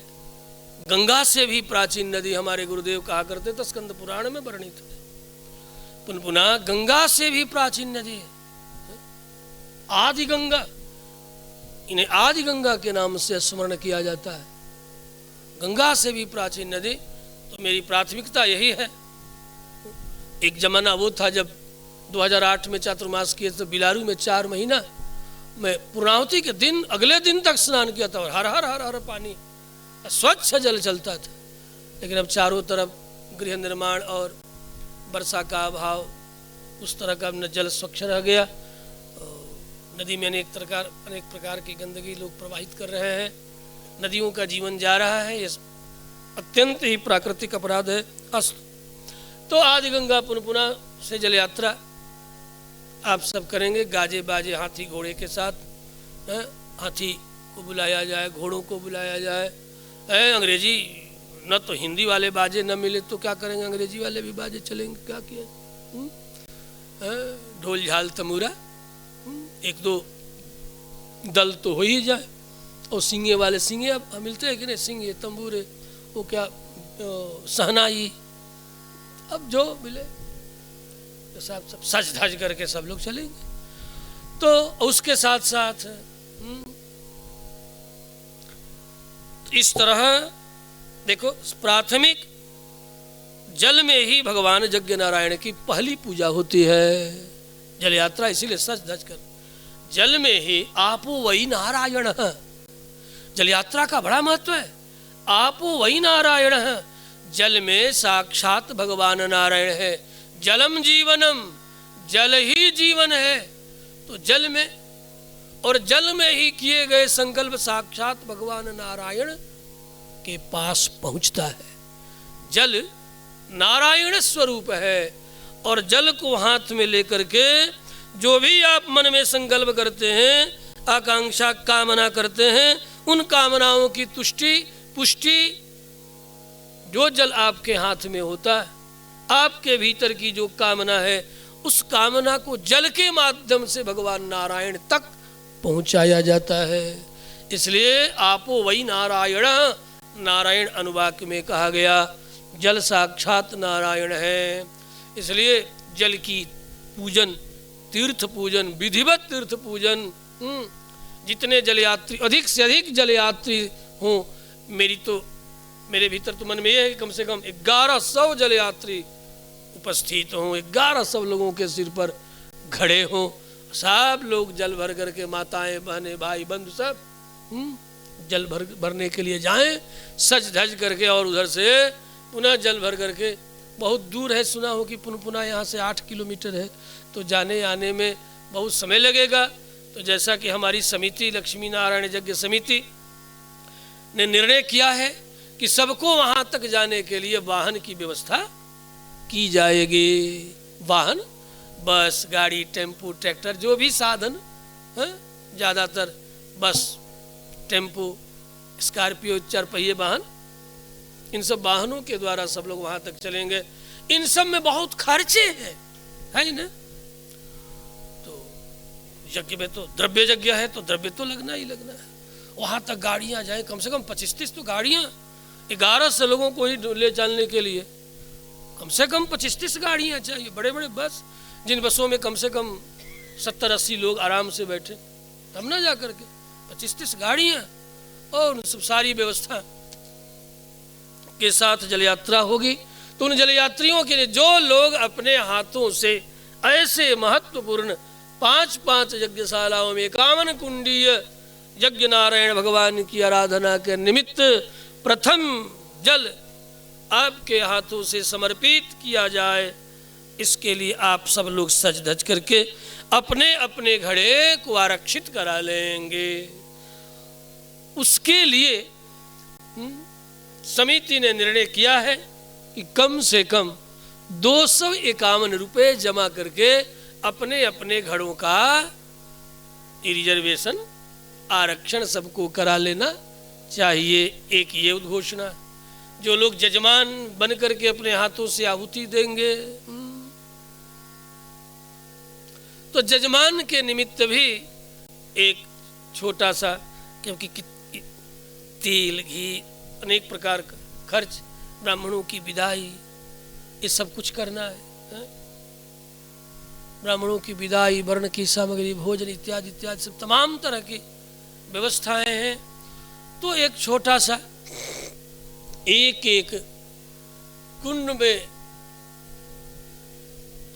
गंगा से भी प्राचीन नदी हमारे गुरुदेव कहा करते थे, स्कंद पुराण में वर्णित है। पुनपुना गंगा से भी प्राचीन नदी है, आदि गंगा। इन्हें आदि गंगा के नाम से स्मरण किया जाता है, गंगा से भी प्राचीन नदी। तो मेरी प्राथमिकता यही है। एक जमाना वो था जब 2008 में चातुर्मास किए तो बिलारू में 4 महीना मैं पूर्णाहुति के दिन अगले दिन तक स्नान किया था और हर हर हर हर पानी, स्वच्छ जल चलता था। लेकिन अब चारों तरफ गृह निर्माण और वर्षा का अभाव, उस तरह का न जल स्वच्छ रह गया। नदी में अनेक प्रकार की गंदगी लोग प्रवाहित कर रहे हैं, नदियों का जीवन जा रहा है। ये अत्यंत ही प्राकृतिक अपराध है। तो आदि गंगा पुनपुना से जल यात्रा आप सब करेंगे, गाजे बाजे हाथी घोड़े के साथ। हाथी को बुलाया जाए, घोड़ों को बुलाया जाए। अंग्रेजी न तो हिंदी वाले बाजे न मिले तो क्या करेंगे, अंग्रेजी वाले भी बाजे चलेंगे। क्या किया, ढोल झाल तमूरा, 1-2 दल तो हो ही जाए। और सिंगे वाले सिंगे अब मिलते हैं कि नहीं, सिंगे तंबूरे, वो क्या सहनाई, अब जो मिले तो सब सज धज करके सब लोग चलेंगे। तो उसके साथ साथ इस तरह देखो, प्राथमिक जल में ही भगवान यज्ञ नारायण की पहली पूजा होती है, जल यात्रा। इसीलिए सज धज कर जल में ही आपो वही नारायण। जल यात्रा का बड़ा महत्व है। आपो वही नारायण, जल में साक्षात भगवान नारायण है। जलम जीवनम, जल ही जीवन है। तो जल में और जल में ही किए गए संकल्प साक्षात भगवान नारायण के पास पहुंचता है। जल नारायण स्वरूप है और जल को हाथ में लेकर के जो भी आप मन में संकल्प करते हैं, आकांक्षा कामना करते हैं, उन कामनाओं की तुष्टि पुष्टि जो जल आपके हाथ में होता है, आपके भीतर की जो कामना है उस कामना को जल के माध्यम से भगवान नारायण तक पहुंचाया जाता है। इसलिए आपो वही नारायण, नारायण अनुवाक में कहा गया जल साक्षात नारायण है। इसलिए जल की पूजन, तीर्थ पूजन, विधिवत तीर्थ पूजन, जितने जलयात्री अधिक से अधिक जलयात्री हों, मेरे भीतर तो मन में यह है कि कम से कम 1100 जलयात्री उपस्थित हों, 1100 लोगों के सिर पर घड़े हों, सब लोग जल भर करके, माताएं बहनें भाई बंधु सब जल भरने के लिए जाएं सज धज करके, और उधर से पुनः जल भर करके। बहुत दूर है, सुना हो कि पुनः यहाँ से 8 किलोमीटर है, तो जाने आने में बहुत समय लगेगा। तो जैसा कि हमारी समिति लक्ष्मी नारायण यज्ञ समिति ने निर्णय किया है कि सबको वहाँ तक जाने के लिए वाहन की व्यवस्था की जाएगी। वाहन, बस, गाड़ी, टेम्पो, ट्रैक्टर, जो भी साधन, ज़्यादातर बस, टेम्पो, स्कॉर्पियो, 4 पहिए वाहन, इन सब वाहनों के द्वारा सब लोग वहाँ तक चलेंगे। इन सब में बहुत खर्चे हैं, है ना। तो यज्ञ में तो द्रव्य यज्ञ है, तो द्रव्य तो लगना ही लगना है। वहाँ तक गाड़ियाँ जाए, कम से कम 25-30 तो गाड़ियाँ, 1100 लोगों को ही ले जाने के लिए कम से कम 25-30 गाड़ियाँ चाहिए। बड़े बड़े बस, जिन बसों में कम से कम 70-80 लोग आराम से बैठे, तब ना जा करके 25-30 गाड़ियाँ और उन सब सारी व्यवस्था के साथ जल यात्रा होगी। तो उन जल यात्रियों के लिए जो लोग अपने हाथों से ऐसे महत्वपूर्ण 5-5 यज्ञशालाओं में 51 कुंडीय यज्ञ नारायण भगवान की आराधना के निमित्त प्रथम जल आपके हाथों से समर्पित किया जाए, इसके लिए आप सब लोग सज धज करके अपने अपने घड़े को आरक्षित करा लेंगे। उसके लिए समिति ने निर्णय किया है कि कम से कम 251 रुपये जमा करके अपने अपने घड़ों का रिजर्वेशन, आरक्षण सबको करा लेना चाहिए। एक ये उद्घोषणा, जो लोग जजमान बन करके अपने हाथों से आहुति देंगे, तो जजमान के निमित्त भी एक छोटा सा, क्योंकि तेल, घी, अनेक प्रकार का खर्च, ब्राह्मणों की विदाई, ये सब कुछ करना है। ब्राह्मणों की विदाई, वर्ण की सामग्री, भोजन इत्यादि इत्यादि सब तमाम तरह की व्यवस्थाएं हैं। तो एक छोटा सा एक कुंड में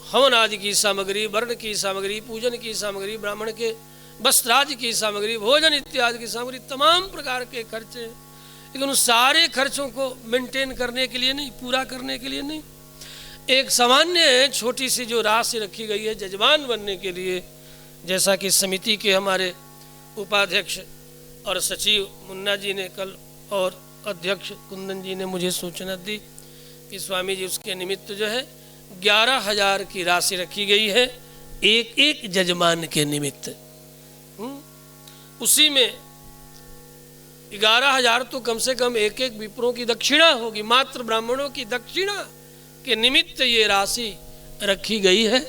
हवन आदि की सामग्री, वर्ण की सामग्री, पूजन की सामग्री, ब्राह्मण के वस्त्रादि की सामग्री, भोजन इत्यादि की सामग्री, तमाम प्रकार के खर्चे, लेकिन उन सारे खर्चों को मेंटेन करने के लिए नहीं, पूरा करने के लिए नहीं, एक सामान्य छोटी सी जो राशि रखी गई है जजमान बनने के लिए। जैसा कि समिति के हमारे उपाध्यक्ष और सचिव मुन्ना जी ने कल, और अध्यक्ष कुंदन जी ने मुझे सूचना दी कि स्वामी जी उसके निमित्त जो है 11,000 की राशि रखी गई है, एक एक जजमान के निमित्त। उसी में 11,000 तो कम से कम एक एक विप्रों की दक्षिणा होगी, मात्र ब्राह्मणों की दक्षिणा के निमित्त ये राशि रखी गई है।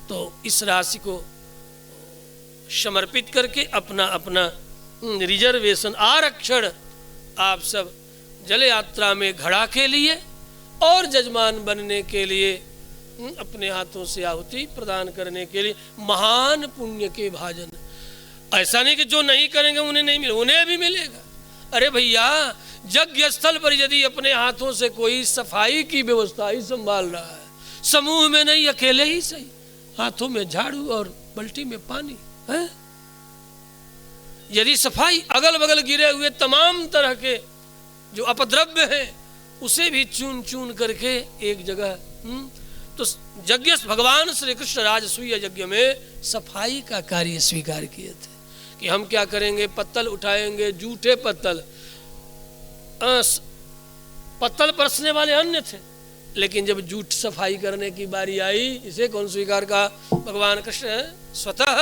तो इस राशि को समर्पित करके अपना अपना रिजर्वेशन, आरक्षण आप सब जल यात्रा में घड़ा के लिए और जजमान बनने के लिए अपने हाथों से आहुति प्रदान करने के लिए, महान पुण्य के भाजन। ऐसा नहीं कि जो नहीं करेंगे उन्हें नहीं मिले, उन्हें भी मिलेगा। अरे भैया, यज्ञ स्थल पर यदि अपने हाथों से कोई सफाई की व्यवस्था ही संभाल रहा है, समूह में नहीं, अकेले ही सही, हाथों में झाड़ू और बल्टी में पानी है, यदि सफाई अगल बगल गिरे हुए तमाम तरह के जो अपद्रव्य हैं उसे भी चून चून करके एक जगह तो यज्ञ भगवान श्री कृष्ण राजसूय यज्ञ में सफाई का कार्य स्वीकार किए थे कि हम क्या करेंगे, पत्तल उठाएंगे, जूठे पत्तल। पत्तल परसने वाले अन्य थे, लेकिन जब जूठ सफाई करने की बारी आई, इसे कौन स्वीकार का? भगवान कृष्ण स्वतः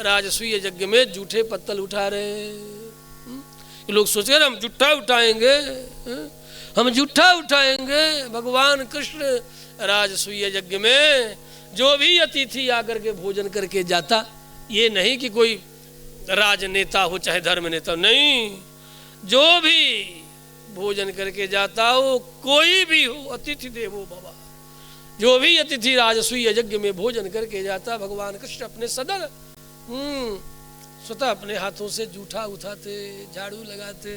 राजसूय यज्ञ में जूठे पत्तल उठा रहे। लोग सोचे हम जूठा उठाएंगे, हम जूठा उठाएंगे। भगवान कृष्ण राजसूय यज्ञ में जो भी अतिथि आकर के भोजन करके जाता, ये नहीं कि कोई राजनेता हो चाहे धर्म नेता, नहीं, जो भी भोजन करके जाता हो, कोई भी हो, अतिथि देवो भव, जो भी अतिथि राजसूय यज्ञ में भोजन करके जाता, भगवान कृष्ण अपने सदन स्वतः अपने हाथों से जूठा उठाते, झाड़ू लगाते।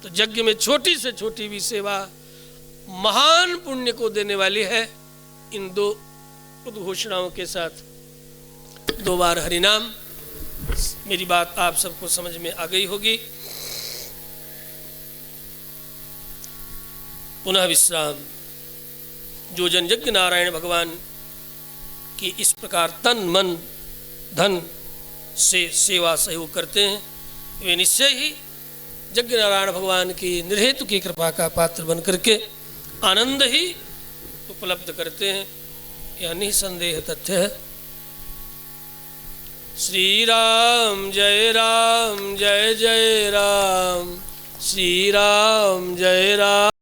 तो यज्ञ में छोटी से छोटी भी सेवा महान पुण्य को देने वाली है। इन दो उद्घोषणाओं के साथ 2 बार हरिनाम। मेरी बात आप सबको समझ में आ गई होगी। पुनः विश्राम। जो जन यज्ञ नारायण भगवान की इस प्रकार तन मन धन से सेवा सहयोग करते हैं, वे निश्चय ही यज्ञ नारायण भगवान की निर्हेतु की कृपा का पात्र बन करके आनंद ही उपलब्ध करते हैं। यह निसंदेह तथ्य है। श्री राम जय राम, जय जय राम, श्री राम जय राम।